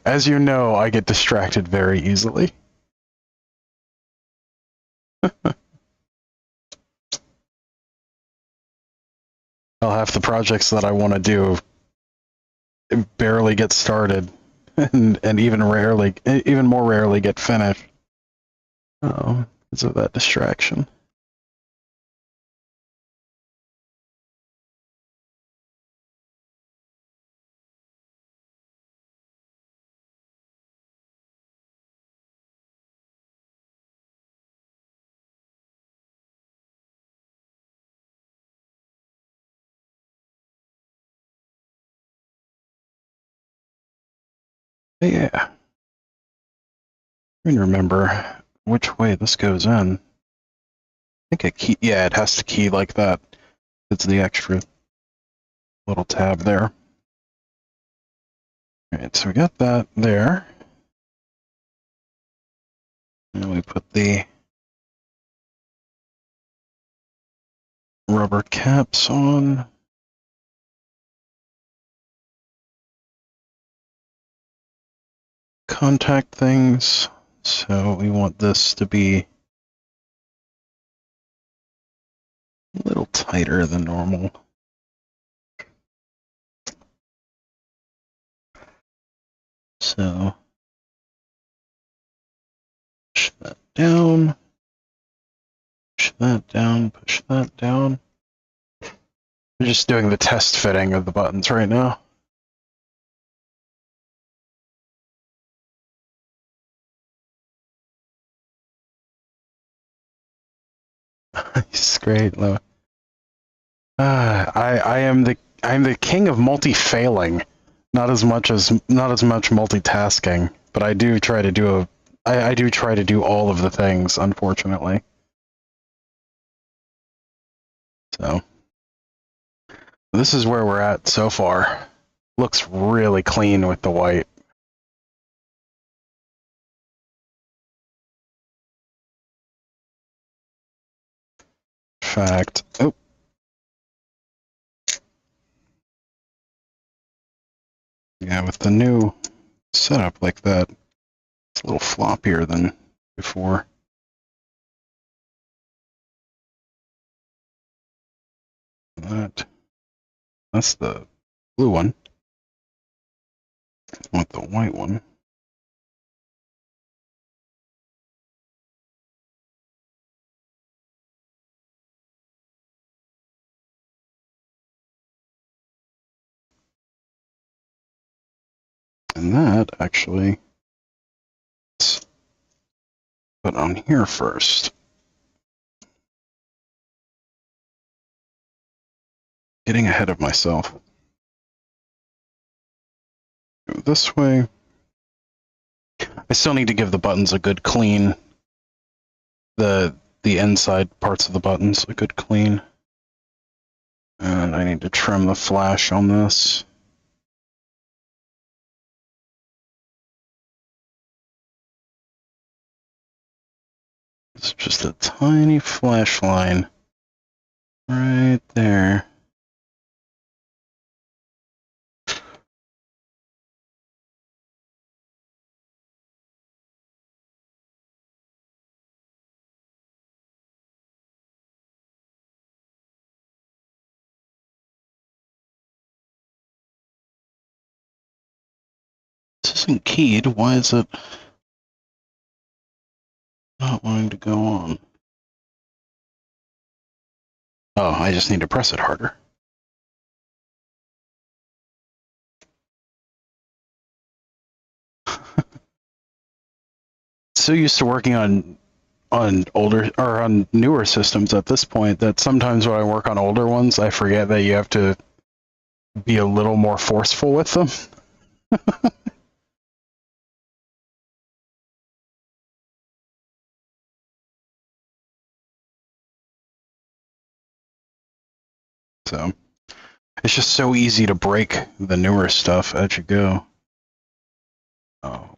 as you know, I get distracted very easily. I'll have the projects that I want to do barely get started, and even more rarely get finished. Oh, because of that distraction. But yeah. I can remember which way this goes in. I think a key. Yeah, it has to key like that. It's the extra little tab there. Alright, so we got that there. And we put the rubber caps on. Contact things. So we want this to be a little tighter than normal. So push that down, push that down, push that down. We're just doing the test fitting of the buttons right now. It's great, Lo. I'm the king of multi-failing, not as much multitasking, but I do try to do I do try to do all of the things, unfortunately. So this is where we're at so far. Looks really clean with the white. In fact, oh. Yeah, with the new setup like that, it's a little floppier than before. That's the blue one. I want the white one. And that actually, let's put on here first. Getting ahead of myself. Go this way. I still need to give the buttons a good clean. The inside parts of the buttons a good clean. And I need to trim the flash on this. It's just a tiny flash line right there. This isn't keyed. Why is it not wanting to go on? Oh, I just need to press it harder. So used to working on older or on newer systems at this point that sometimes when I work on older ones, I forget that you have to be a little more forceful with them. So it's just so easy to break the newer stuff as you go.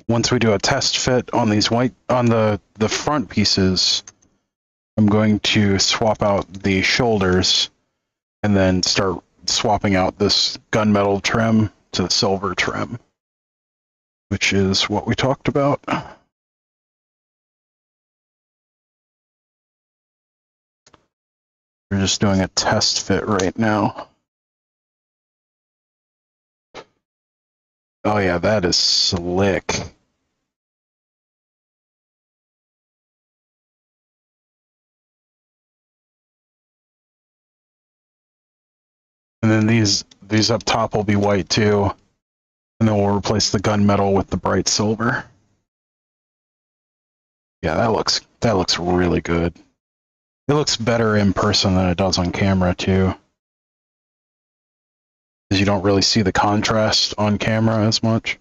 Once we do a test fit on these on the front pieces, I'm going to swap out the shoulders and then start swapping out this gunmetal trim to the silver trim, which is what we talked about. We're just doing a test fit right now. Oh yeah, that is slick. And then these up top will be white too. And then we'll replace the gunmetal with the bright silver. Yeah, that looks really good. It looks better in person than it does on camera too. Because you don't really see the contrast on camera as much.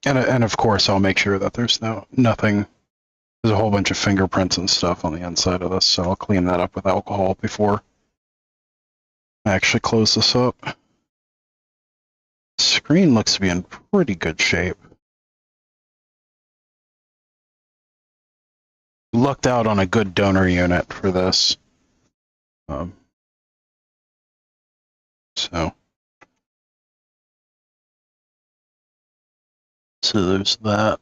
And of course I'll make sure that there's nothing. There's a whole bunch of fingerprints and stuff on the inside of this, so I'll clean that up with alcohol before I actually close this up. The screen looks to be in pretty good shape. Lucked out on a good donor unit for this. So there's that.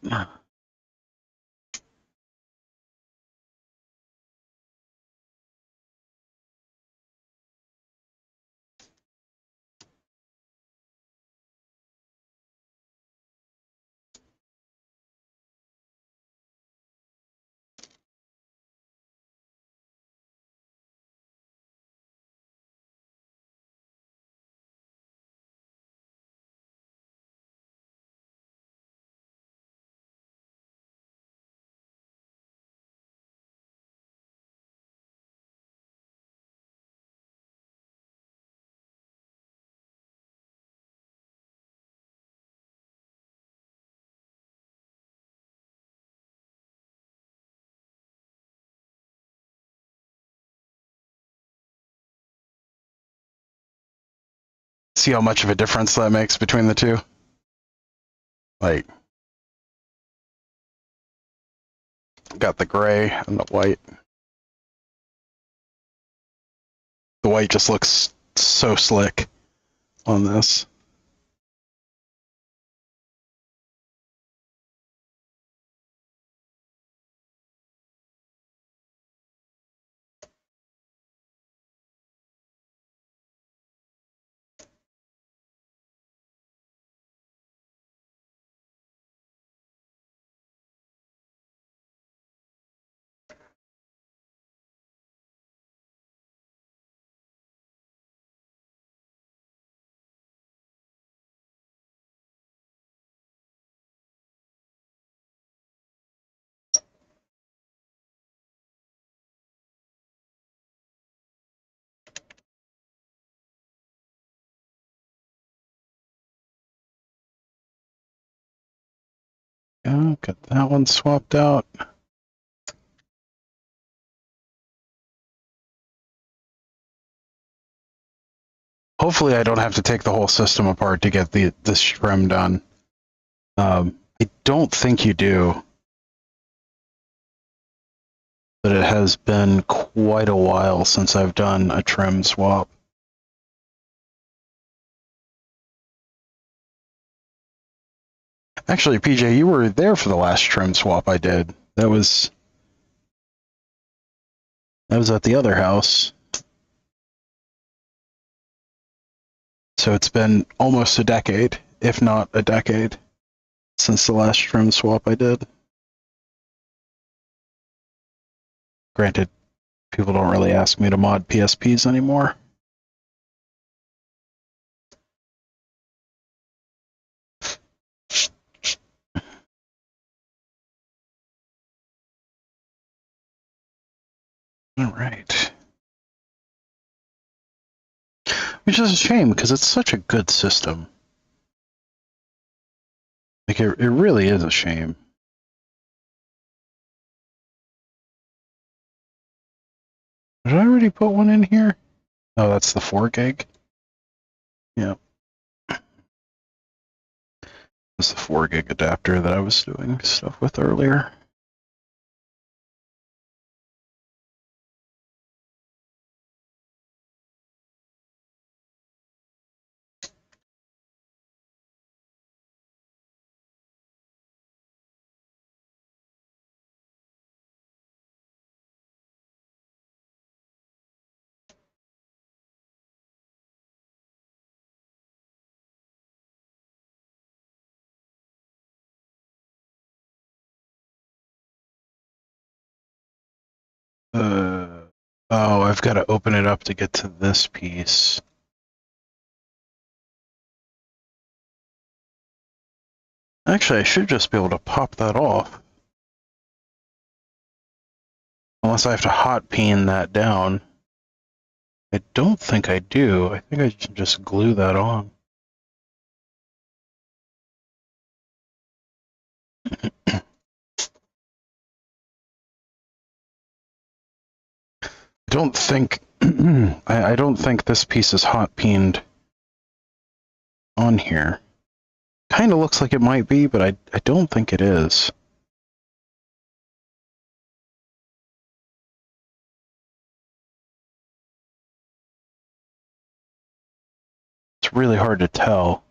See how much of a difference that makes between the two? Like, got the gray and the white. The white just looks so slick on this. Yeah, got that one swapped out. Hopefully I don't have to take the whole system apart to get this trim done. I don't think you do. But it has been quite a while since I've done a trim swap. Actually, PJ, you were there for the last trim swap I did. That was at the other house. So it's been almost a decade, if not a decade, since the last trim swap I did. Granted, people don't really ask me to mod PSPs anymore. All right. Which is a shame, because it's such a good system. Like, it really is a shame. Did I already put one in here? Oh, that's the 4 gig? Yep. That's the 4 gig adapter that I was doing stuff with earlier. Oh, I've got to open it up to get to this piece. Actually, I should just be able to pop that off. Unless I have to hot peen that down. I don't think I do. I think I can just glue that on. I don't think I don't think this piece is hot peened on here. Kind of looks like it might be, but I don't think it is. It's really hard to tell.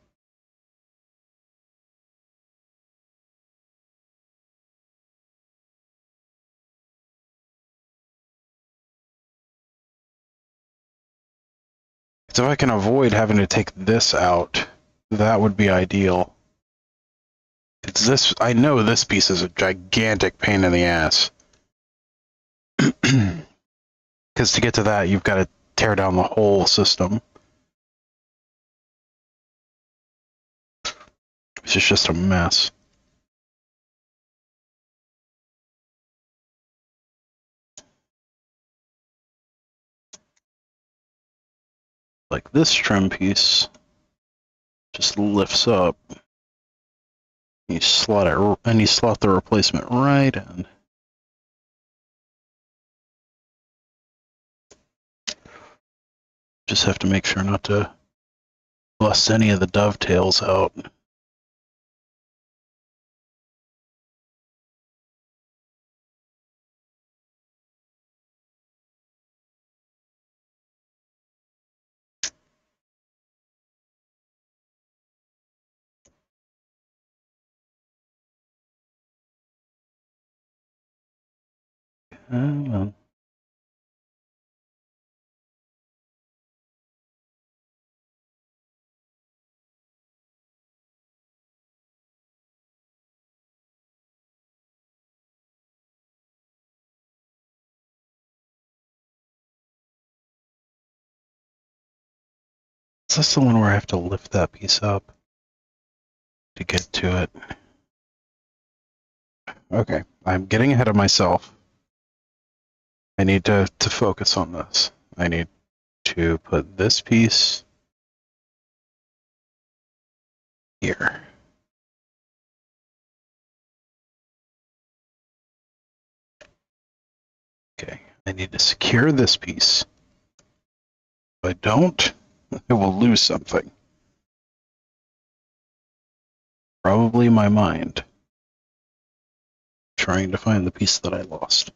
So if I can avoid having to take this out, that would be ideal. It's this, I know this piece is a gigantic pain in the ass. Because to get to that, you've got to tear down the whole system. It's just a mess. Like this trim piece just lifts up. You slot it, and you slot the replacement right in. Just have to make sure not to bust any of the dovetails out. Well. Is this the one where I have to lift that piece up to get to it? Okay, I'm getting ahead of myself. I need to focus on this. I need to put this piece here. Okay, I need to secure this piece. If I don't, I will lose something. Probably my mind. Trying to find the piece that I lost.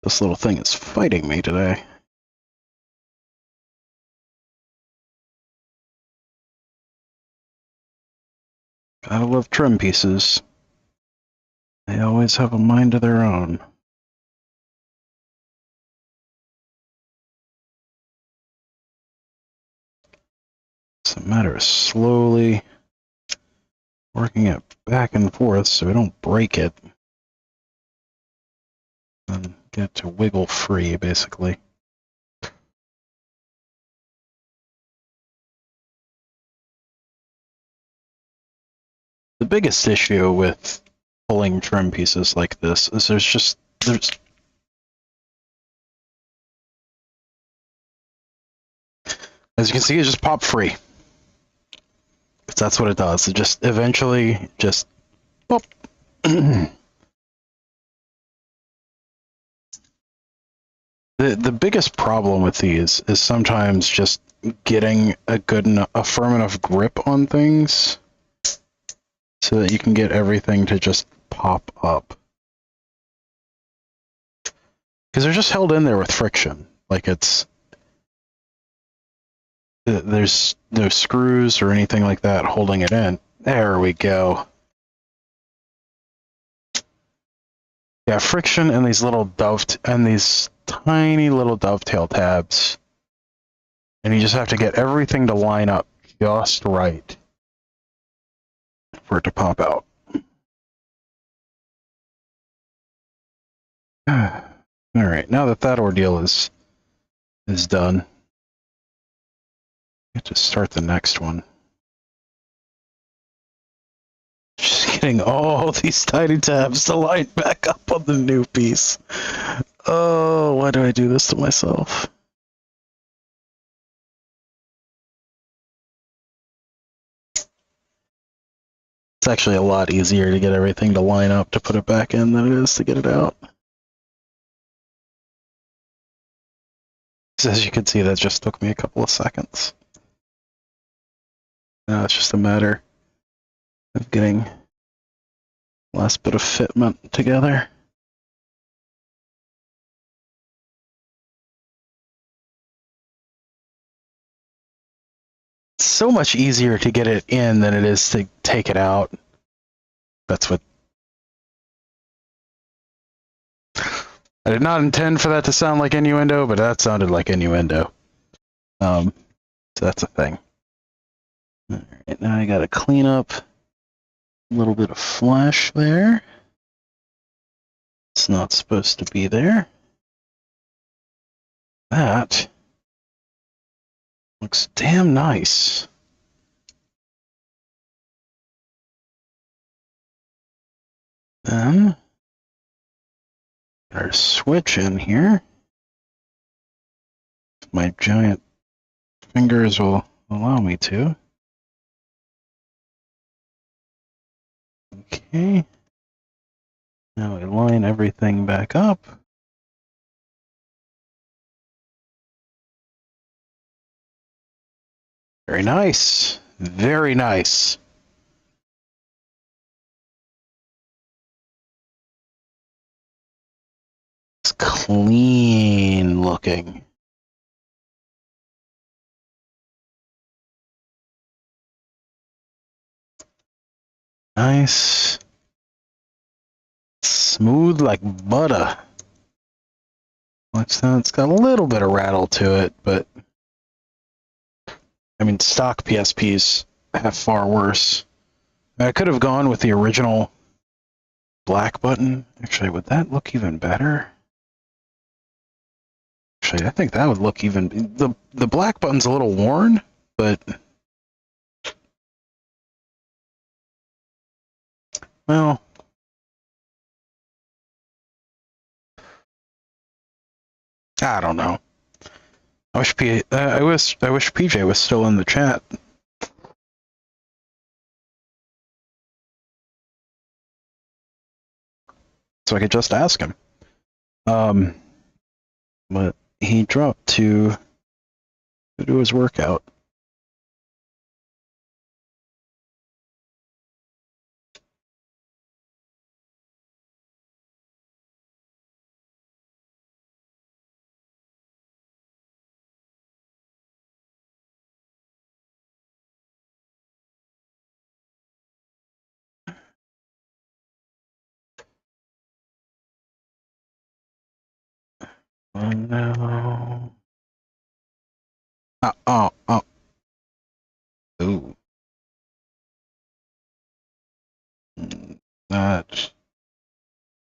This little thing is fighting me today. Gotta love trim pieces. They always have a mind of their own. It's a matter of slowly working it back and forth so we don't break it. And get it to wiggle free, basically. The biggest issue with pulling trim pieces like this is there's as you can see, it just popped free. Because that's what it does. It just eventually just pop. The biggest problem with these is sometimes just getting a firm enough grip on things so that you can get everything to just pop up. Because they're just held in there with friction. Like there's no screws or anything like that holding it in. There we go. Yeah, friction and these little these tiny little dovetail tabs. And you just have to get everything to line up just right for it to pop out. All right, now that that ordeal is done, I have to start the next one. Just getting all these tiny tabs to line back up on the new piece. Oh, why do I do this to myself? It's actually a lot easier to get everything to line up to put it back in than it is to get it out. So as you can see, that just took me a couple of seconds. Now it's just a matter of getting the last bit of fitment together. It's so much easier to get it in than it is to take it out. That's what... I did not intend for that to sound like innuendo, but that sounded like innuendo. So that's a thing. All right, now I gotta clean up a little bit of flash there. It's not supposed to be there. That looks damn nice. Then our switch in here. My giant fingers will allow me to. Okay. Now we line everything back up. Very nice. Very nice. It's clean looking. Nice. Smooth like butter. It's got a little bit of rattle to it, but I mean, stock PSPs have far worse. I could have gone with the original black button. Actually, would that look even better? Actually, I think that would look even... The black button's a little worn, but... Well... I don't know. I wish PJ was still in the chat. So I could just ask him. But he dropped to do his workout. Oh no. Oh. Ooh. That,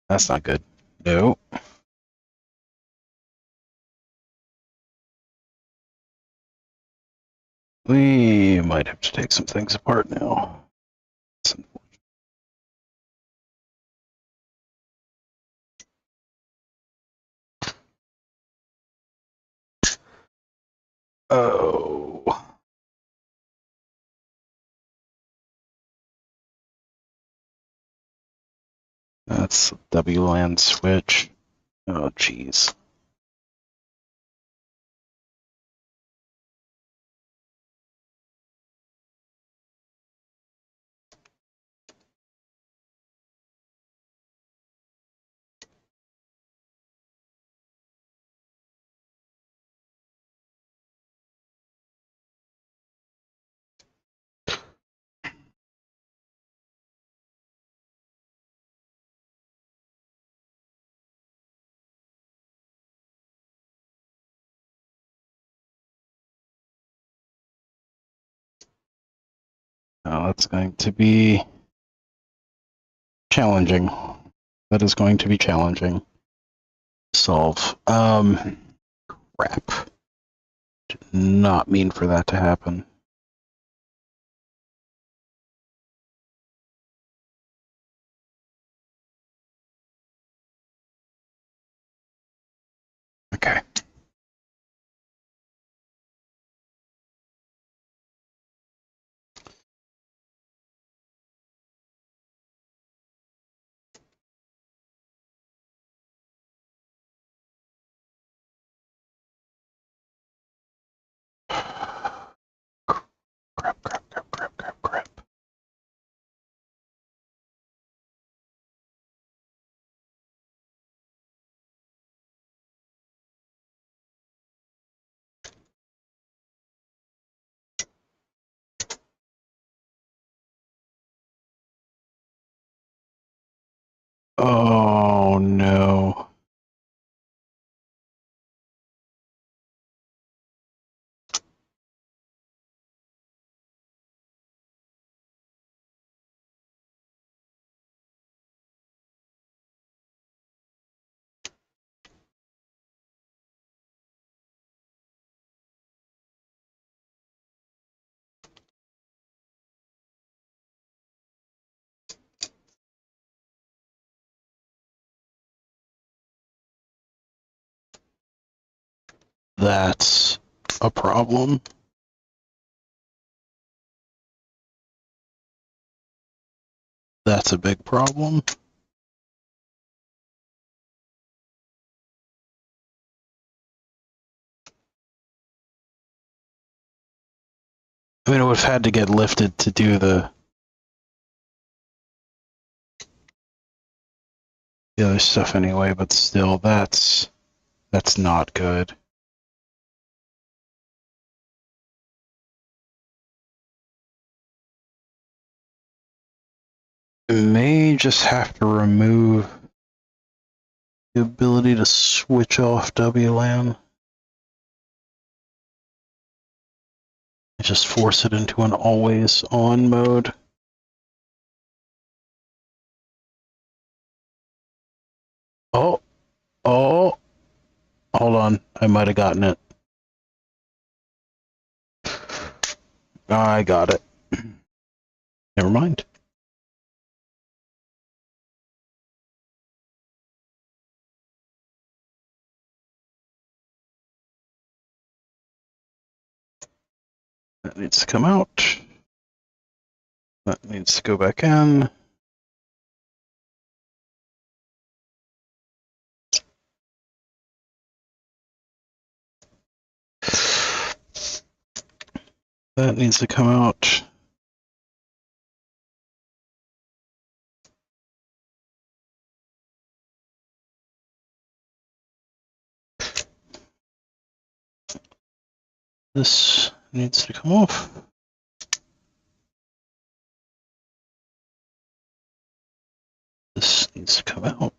that's not good. No. We might have to take some things apart now. Oh. That's a WLAN switch. Oh, jeez. Now that's going to be challenging. That is going to be challenging to solve. Crap. Did not mean for that to happen. Okay. Crap. Oh no. That's a problem. That's a big problem. I mean, it would have had to get lifted to do the other stuff anyway, but still, that's not good. It may just have to remove the ability to switch off WLAN. Just force it into an always on mode. Oh, hold on. I might have gotten it. I got it. Never mind. That needs to come out. That needs to go back in. That needs to come out. This needs to come off. This needs to come out.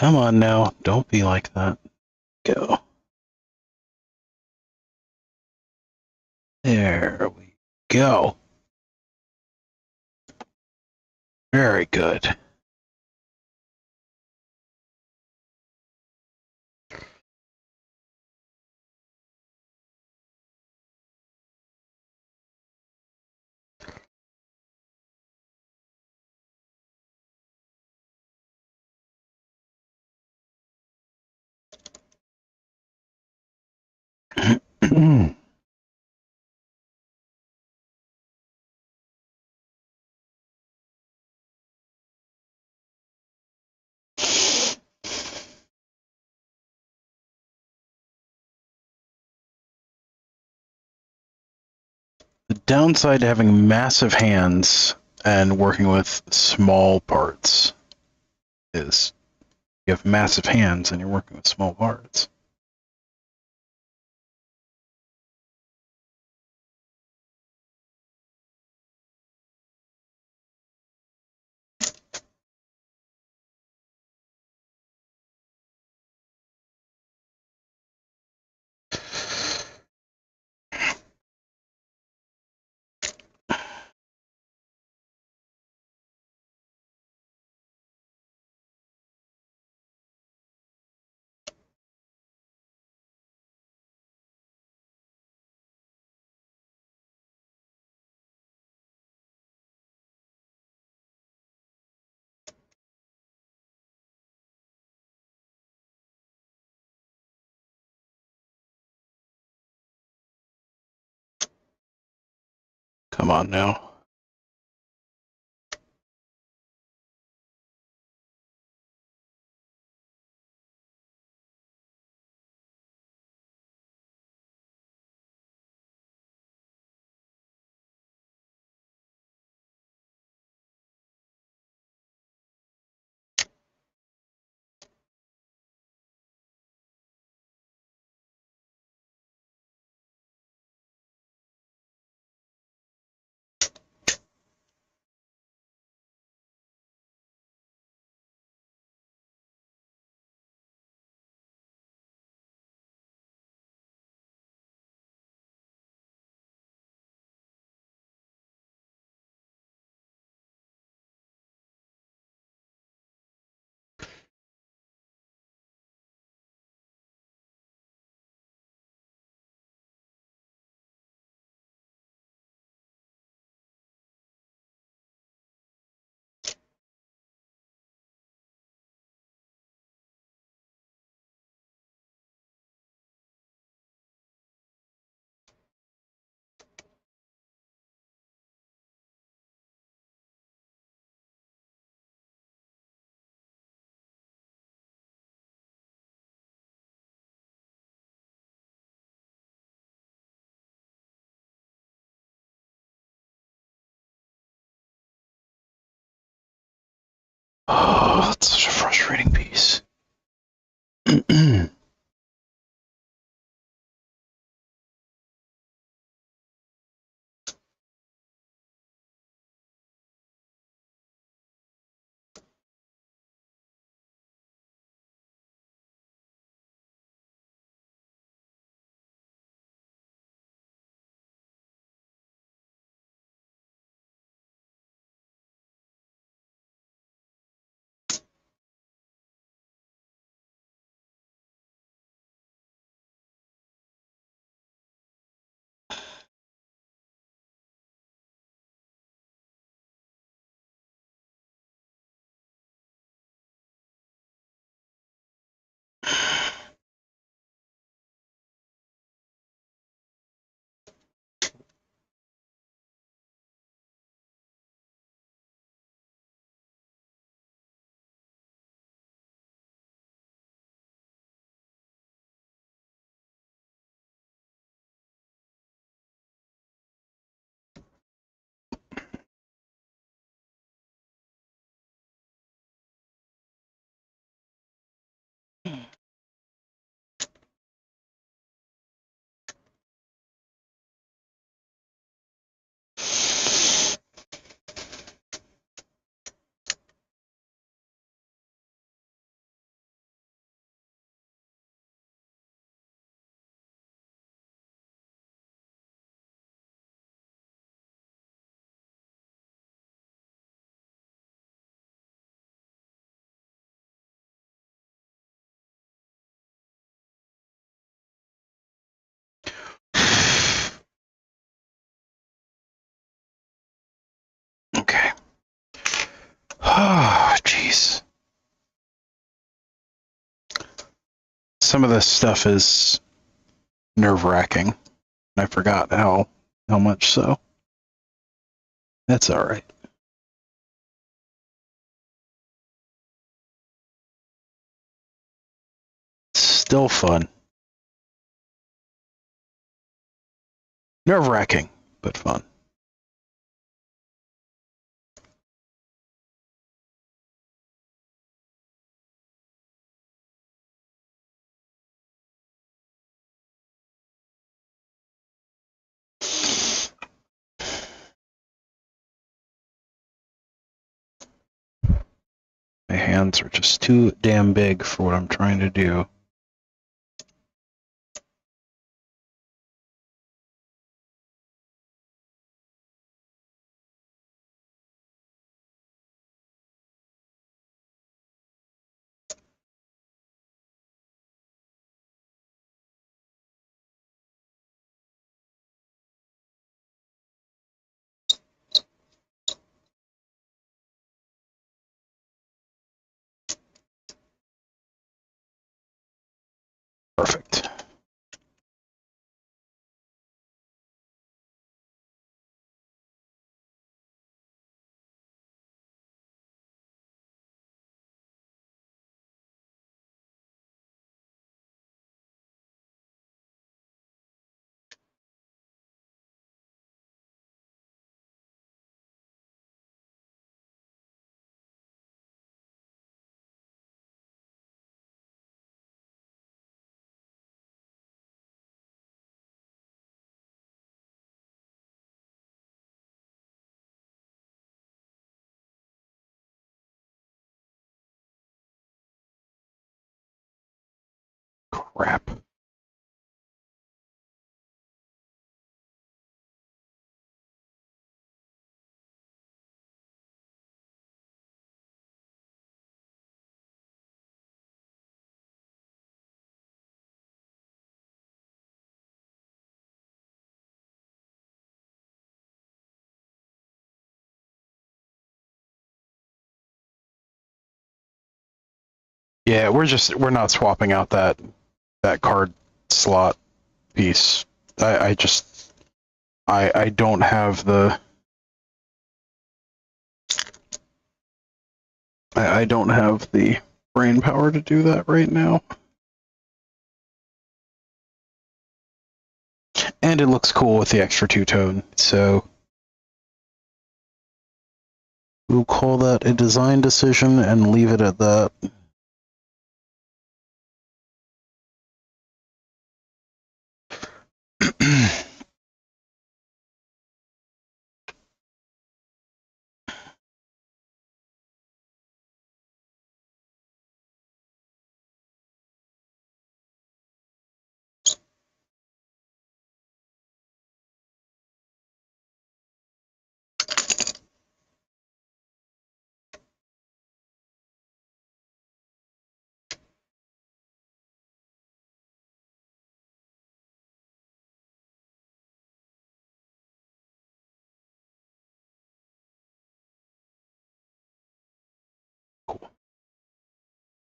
Come on now, don't be like that. Go. There we go. Very good. The downside to having massive hands and working with small parts is you have massive hands and you're working with small parts. Come on now. Oh, that's such a frustrating piece. Oh, jeez. Some of this stuff is nerve-wracking. I forgot how much so. That's all right. Still fun. Nerve-wracking, but fun. My hands are just too damn big for what I'm trying to do. Perfect. Crap. Yeah, we're not swapping out that card slot piece. I don't have the I don't have the brain power to do that right now. And it looks cool with the extra two-tone, so we'll call that a design decision and leave it at that.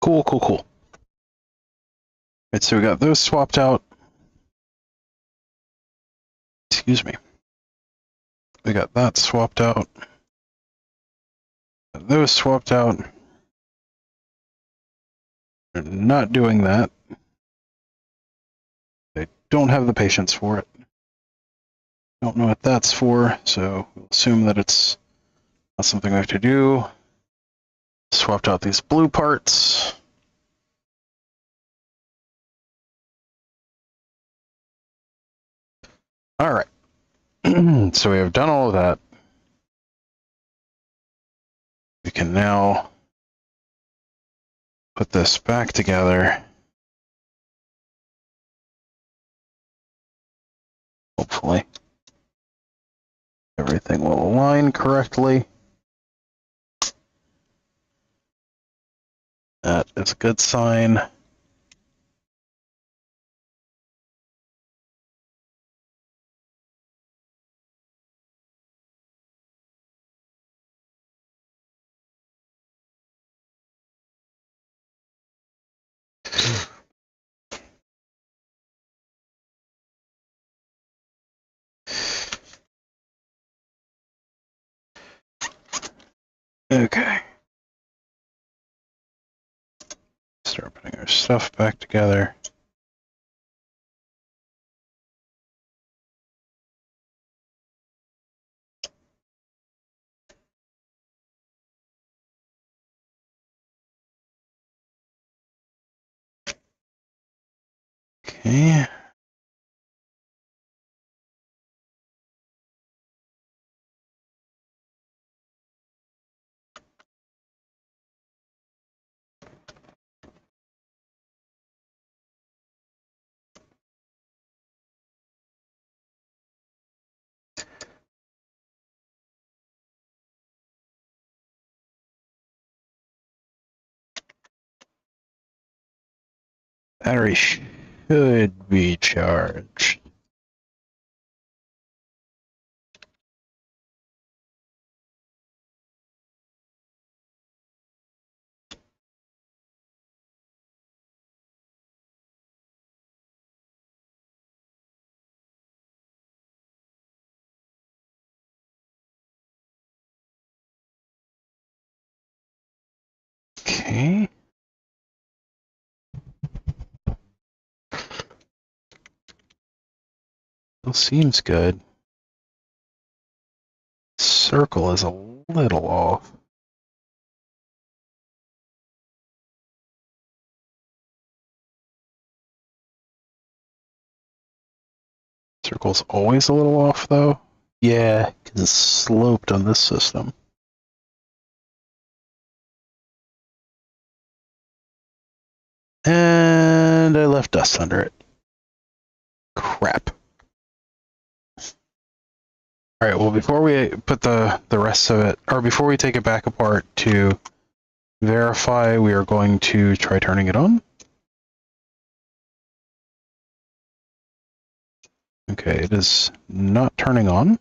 Cool. Right, so we got those swapped out. Excuse me. We got that swapped out. Those swapped out. They're not doing that. They don't have the patience for it. Don't know what that's for, so we'll assume that it's not something we have to do. Swapped out these blue parts. All right. So we have done all of that. We can now put this back together. Hopefully everything will align correctly. That is a good sign. Okay. Start putting our stuff back together. Okay. Battery should be charged. Okay. Still seems good. Circle is a little off. Circle's always a little off, though. Yeah, because it's sloped on this system. And I left dust under it. Crap. Alright, well, before we put the rest of it, or before we take it back apart to verify, we are going to try turning it on. Okay, it is not turning on.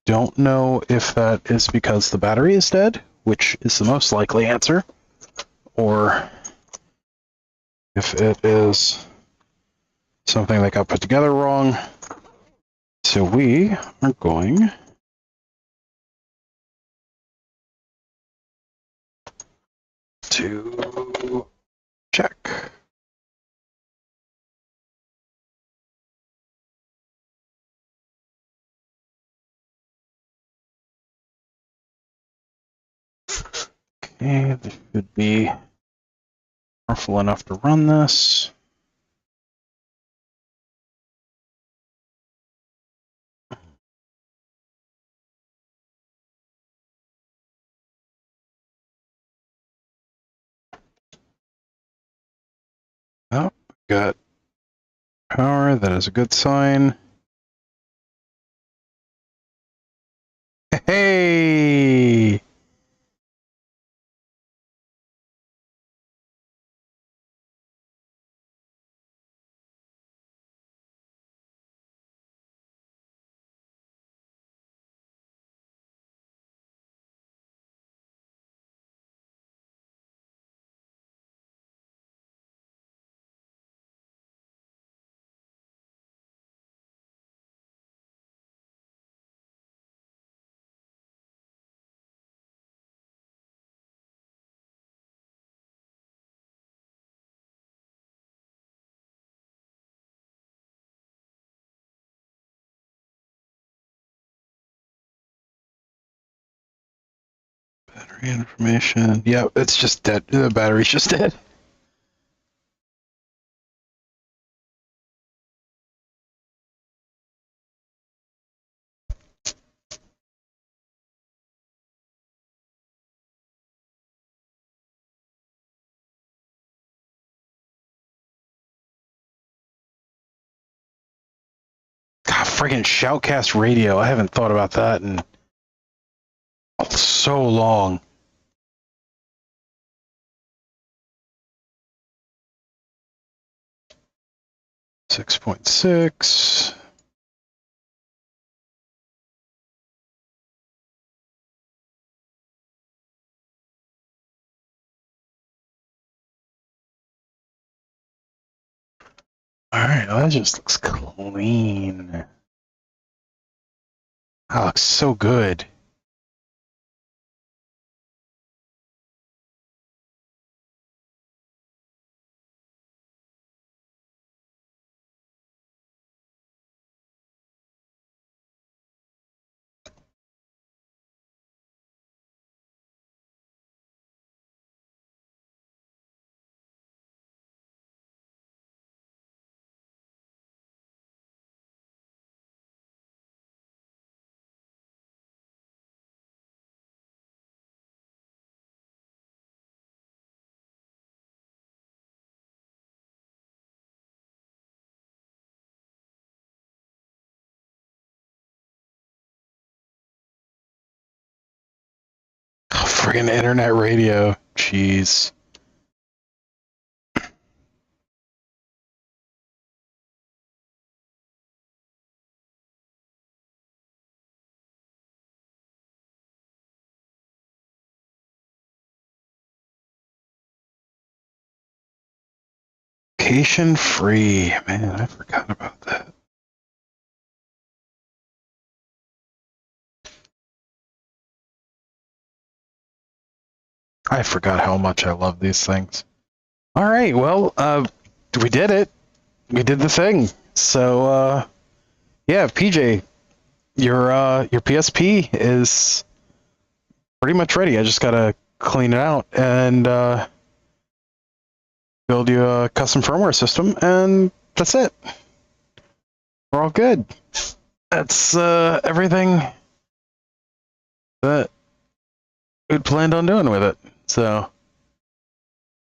Don't know if that is because the battery is dead, which is the most likely answer, or if it is something that got put together wrong. So we are going to check. Okay, this should be powerful enough to run this. Oh, got power. That is a good sign. Hey! Battery information. Yeah, it's just dead. The battery's just dead. God, friggin' Shoutcast radio. I haven't thought about that in so long. Six 6.6. Alright, well, that just looks clean. That looks so good. Oh, friggin' internet radio. Jeez. Location free. Man, I forgot about that. I forgot how much I love these things. Alright, well, we did it. We did the thing. So, yeah, PJ, your PSP is pretty much ready. I just gotta clean it out and build you a custom firmware system, and that's it. We're all good. That's everything that we'd planned on doing with it. So,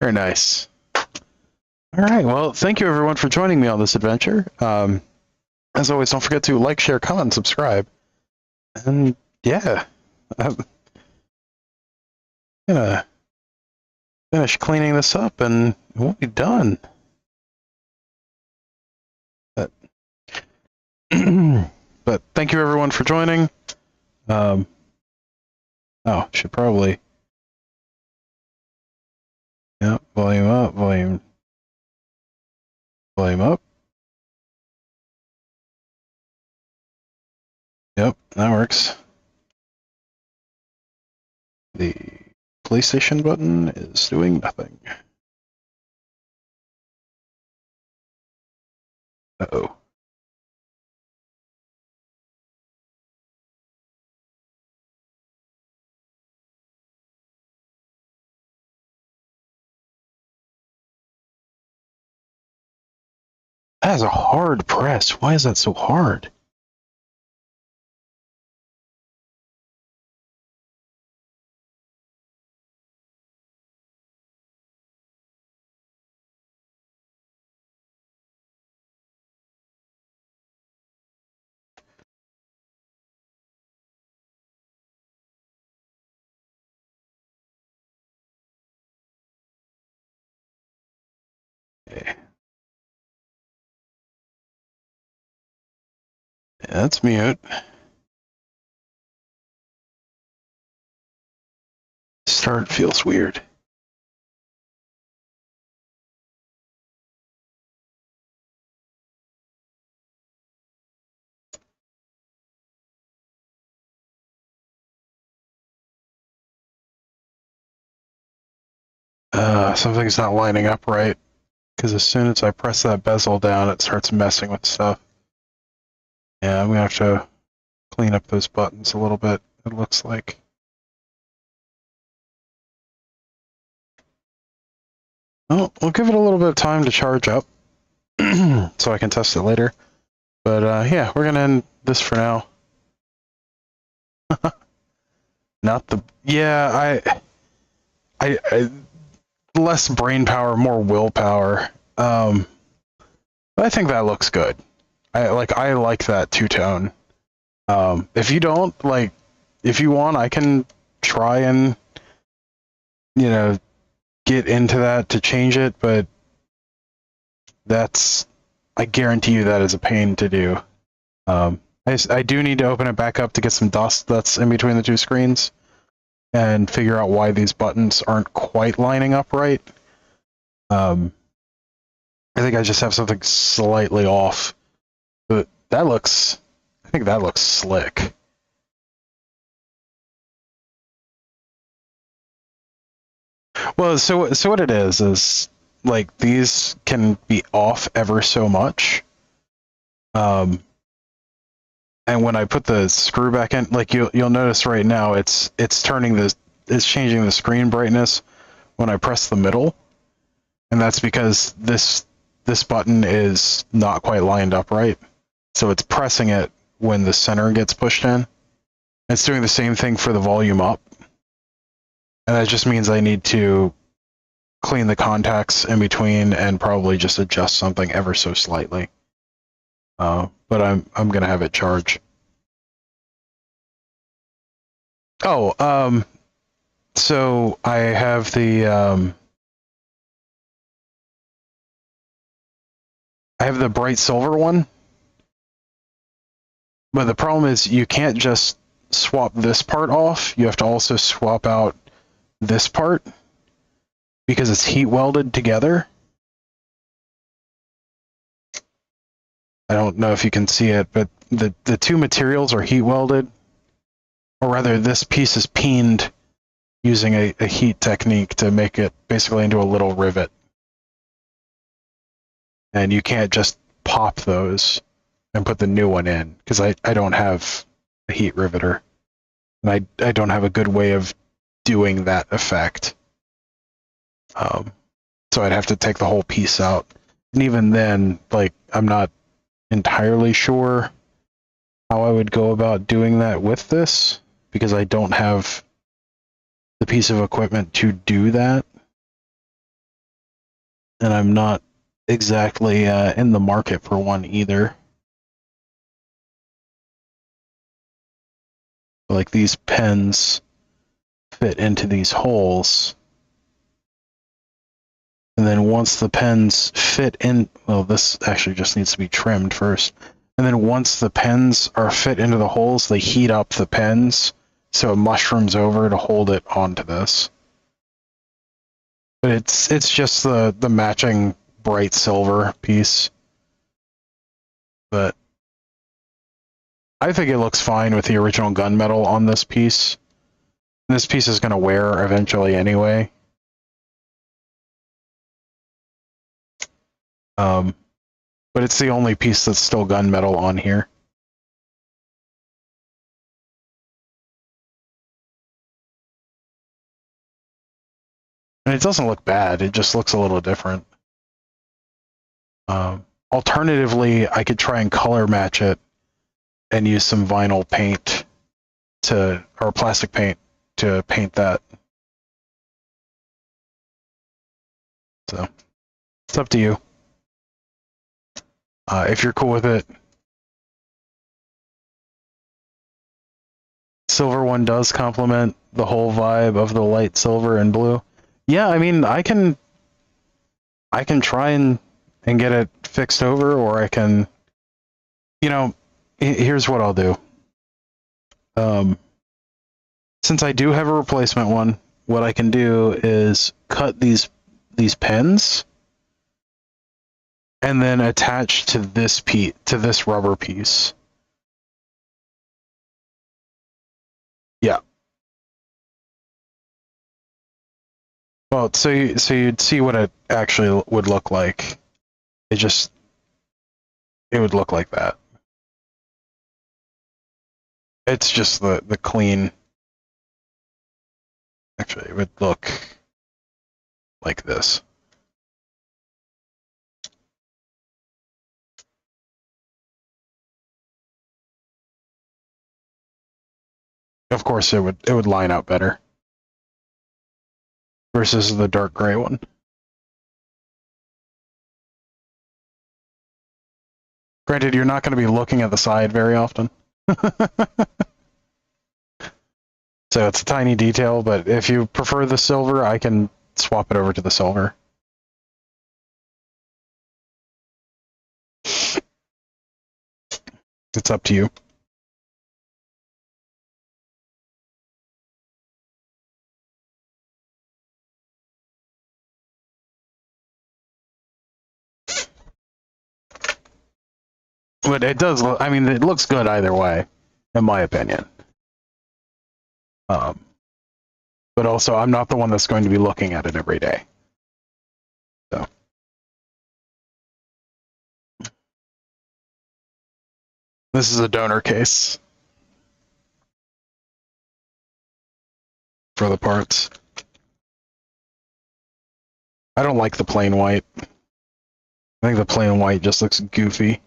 very nice. All right, well, thank you everyone for joining me on this adventure. As always, don't forget to like, share, comment, and subscribe. And yeah, I'm gonna finish cleaning this up and we'll be done. But, but thank you everyone for joining. Oh, should probably. Yep, volume up, volume up. Yep, that works. The PlayStation button is doing nothing. Uh-oh. That is a hard press. Why is that so hard? Okay. Yeah, that's mute. Start feels weird. Something's not lining up right. Because as soon as I press that bezel down, it starts messing with stuff. Yeah, I'm gonna have to clean up those buttons a little bit, it looks like. Well, we'll give it a little bit of time to charge up, so I can test it later. But yeah, we're gonna end this for now. Not the... Yeah, I less brain power, more willpower. But I think that looks good. I like that two-tone. If you don't, like, if you want, I can try and, you know, get into that to change it, but that's... I guarantee you that is a pain to do. I do need to open it back up to get some dust that's in between the two screens and figure out why these buttons aren't quite lining up right. And I think I just have something slightly off. But that looks, I think that looks slick. Well, so what it is like these can be off ever so much. And when I put the screw back in, like you'll notice right now, it's changing the screen brightness when I press the middle, and that's because this button is not quite lined up right. So it's pressing it when the center gets pushed in. It's doing the same thing for the volume up, and that just means I need to clean the contacts in between and probably just adjust something ever so slightly. But I'm gonna have it charge. Oh, so I have the bright silver one, but the problem is you can't just swap this part off. You have to also swap out this part because it's heat welded together. I don't know if you can see it, but the two materials are heat welded, or rather this piece is peened using a heat technique to make it basically into a little rivet. And you can't just pop those and put the new one in, because I don't have a heat riveter. And I don't have a good way of doing that effect. So I'd have to take the whole piece out. And even then, like, I'm not entirely sure how I would go about doing that with this, because I don't have the piece of equipment to do that. And I'm not exactly in the market for one either. Like, these pens fit into these holes. And then once the pens fit in, well, this actually just needs to be trimmed first. And then once the pens are fit into the holes, they heat up the pens so it mushrooms over to hold it onto this. But it's just the matching bright silver piece. But I think it looks fine with the original gunmetal on this piece. This piece is going to wear eventually anyway. But it's the only piece that's still gunmetal on here. And it doesn't look bad, it just looks a little different. Alternatively, I could try and color match it and use some vinyl paint or plastic paint to paint that. So, it's up to you. If you're cool with it. Silver one does complement the whole vibe of the light silver and blue. Yeah, I mean, I can try and get it fixed over, or I can, here's what I'll do. Since I do have a replacement one, what I can do is cut these pens and then attach to this rubber piece. Yeah. Well, so you'd see what it actually would look like. It would look like that. It's just the clean. Actually, it would look like this. Of course, it would line out better versus the dark gray one. Granted, you're not going to be looking at the side very often. So it's a tiny detail, but if you prefer the silver, I can swap it over to the silver. It's up to you. But it does look, I mean, it looks good either way, in my opinion. But also, I'm not the one that's going to be looking at it every day. So. This is a donor case for the parts. I don't like the plain white. I think the plain white just looks goofy.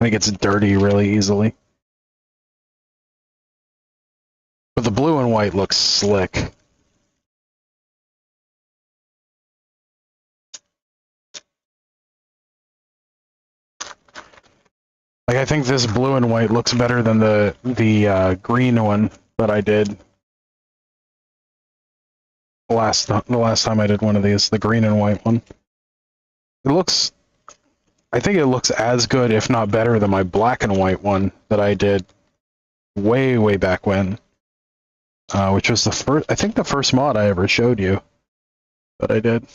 I think it's dirty really easily. But the blue and white looks slick. Like, I think this blue and white looks better than the green one that I did the last time I did one of these, the green and white one. It looks, I think it looks as good, if not better, than my black and white one that I did way back when, which was the first, I think the first mod I ever showed you that I did.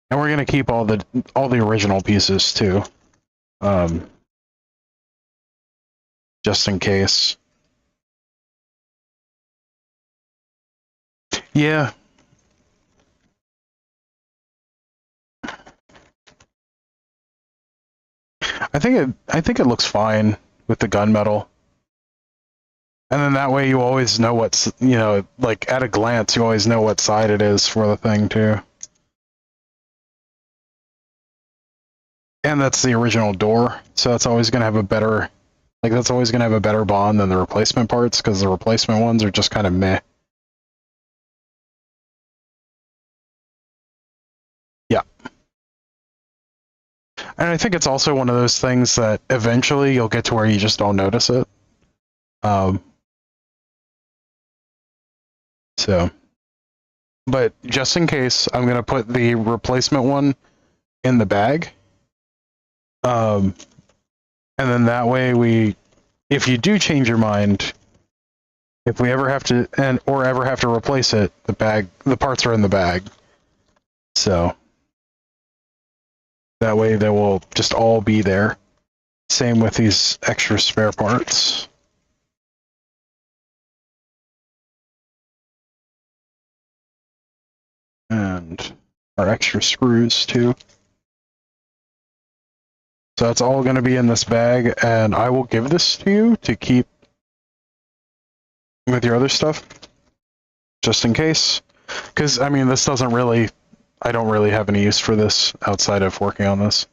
And we're gonna keep all the original pieces too, just in case. Yeah. I think it looks fine with the gunmetal. And then that way you always know what's, you know, like at a glance you always know what side it is for the thing too. And that's the original door, so that's always going to have a better, like that's always going to have a better bond than the replacement parts, because the replacement ones are just kind of meh. Yeah. And I think it's also one of those things that eventually you'll get to where you just don't notice it. So, but just in case, I'm going to put the replacement one in the bag. And then that way if you do change your mind, if we ever have to, or ever have to replace it, the parts are in the bag. So that way they will just all be there. Same with these extra spare parts. And our extra screws too. So that's all going to be in this bag, and I will give this to you to keep with your other stuff, just in case. Because, I mean, this doesn't really, I don't really have any use for this outside of working on this.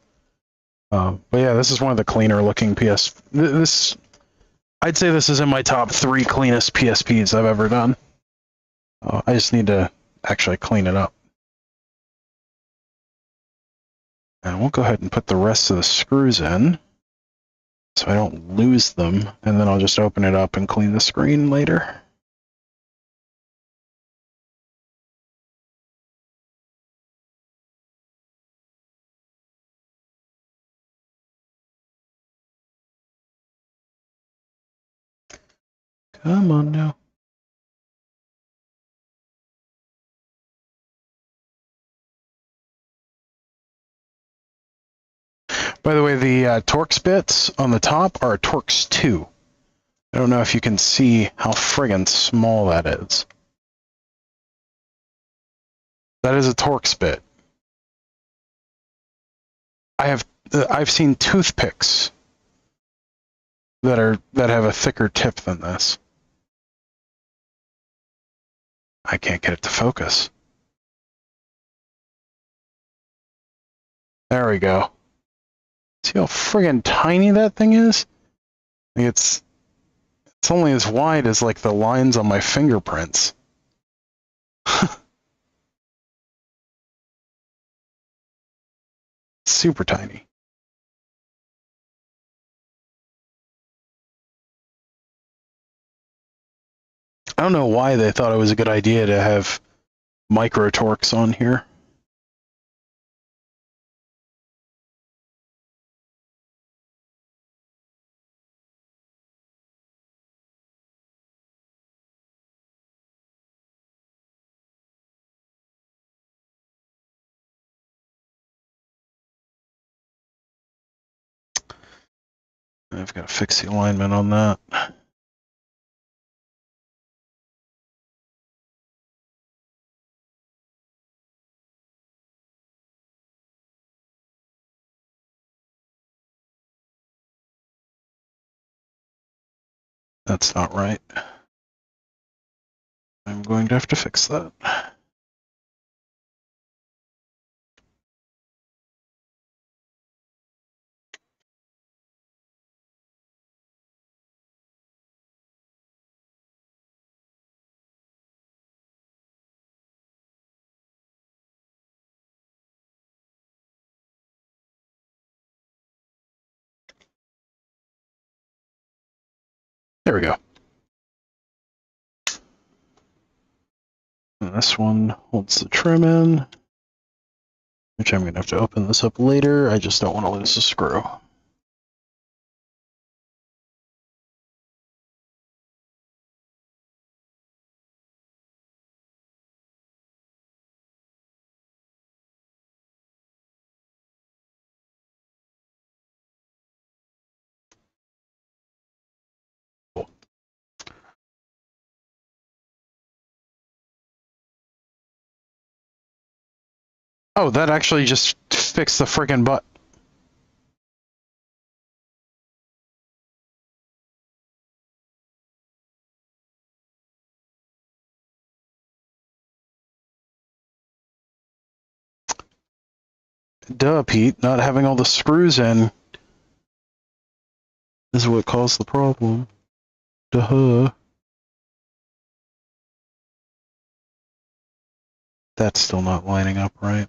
But yeah, this is one of the cleaner looking I'd say this is in my top 3 cleanest PSPs I've ever done. I just need to actually clean it up. And we'll go ahead and put the rest of the screws in, so I don't lose them, and then I'll just open it up and clean the screen later. Come on now. By the way, the Torx bits on the top are Torx 2. I don't know if you can see how friggin' small that is. That is a Torx bit. I've seen toothpicks that have a thicker tip than this. I can't get it to focus. There we go. See how friggin' tiny that thing is? It's only as wide as like the lines on my fingerprints. Super tiny. I don't know why they thought it was a good idea to have micro Torx on here. I've got to fix the alignment on that. That's not right. I'm going to have to fix that. There we go. And this one holds the trim in, which I'm going to have to open this up later. I just don't want to lose the screw. Oh, that actually just fixed the friggin' butt. Duh, Pete. Not having all the screws in is what caused the problem. Duh. That's still not lining up right.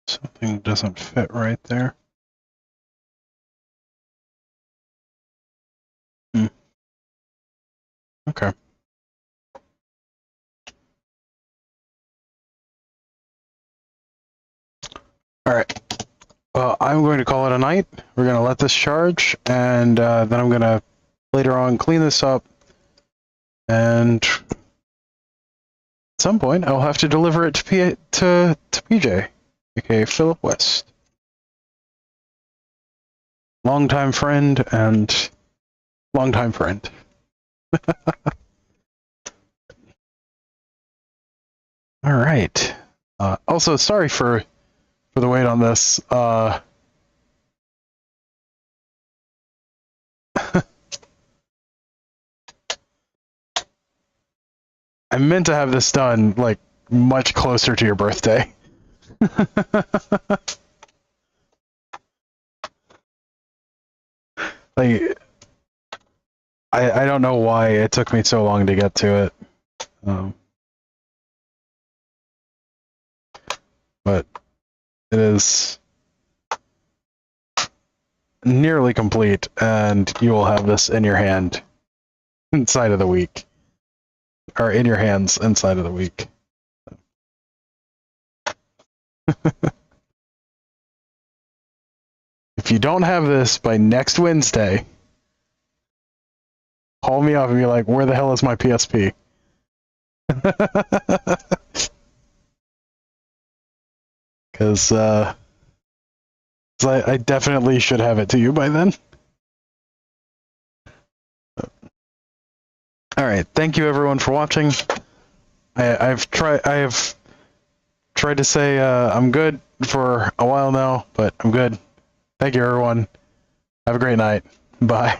Something doesn't fit right there. Okay. Alright. Well, I'm going to call it a night. We're going to let this charge, and then I'm going to later on clean this up, and at some point I'll have to deliver it to PJ, aka Philip West. Longtime friend and longtime friend. Alright. Also, sorry for the wait on this. I meant to have this done, like, much closer to your birthday. Like, I don't know why it took me so long to get to it. But it is nearly complete, and you will have this in your hand inside of the week. Or in your hands inside of the week. If you don't have this by next Wednesday, call me up and be like, where the hell is my PSP? Because 'Cause I definitely should have it to you by then. All right, thank you everyone for watching. I have tried to say I'm good for a while now, but I'm good. Thank you everyone. Have a great night. Bye.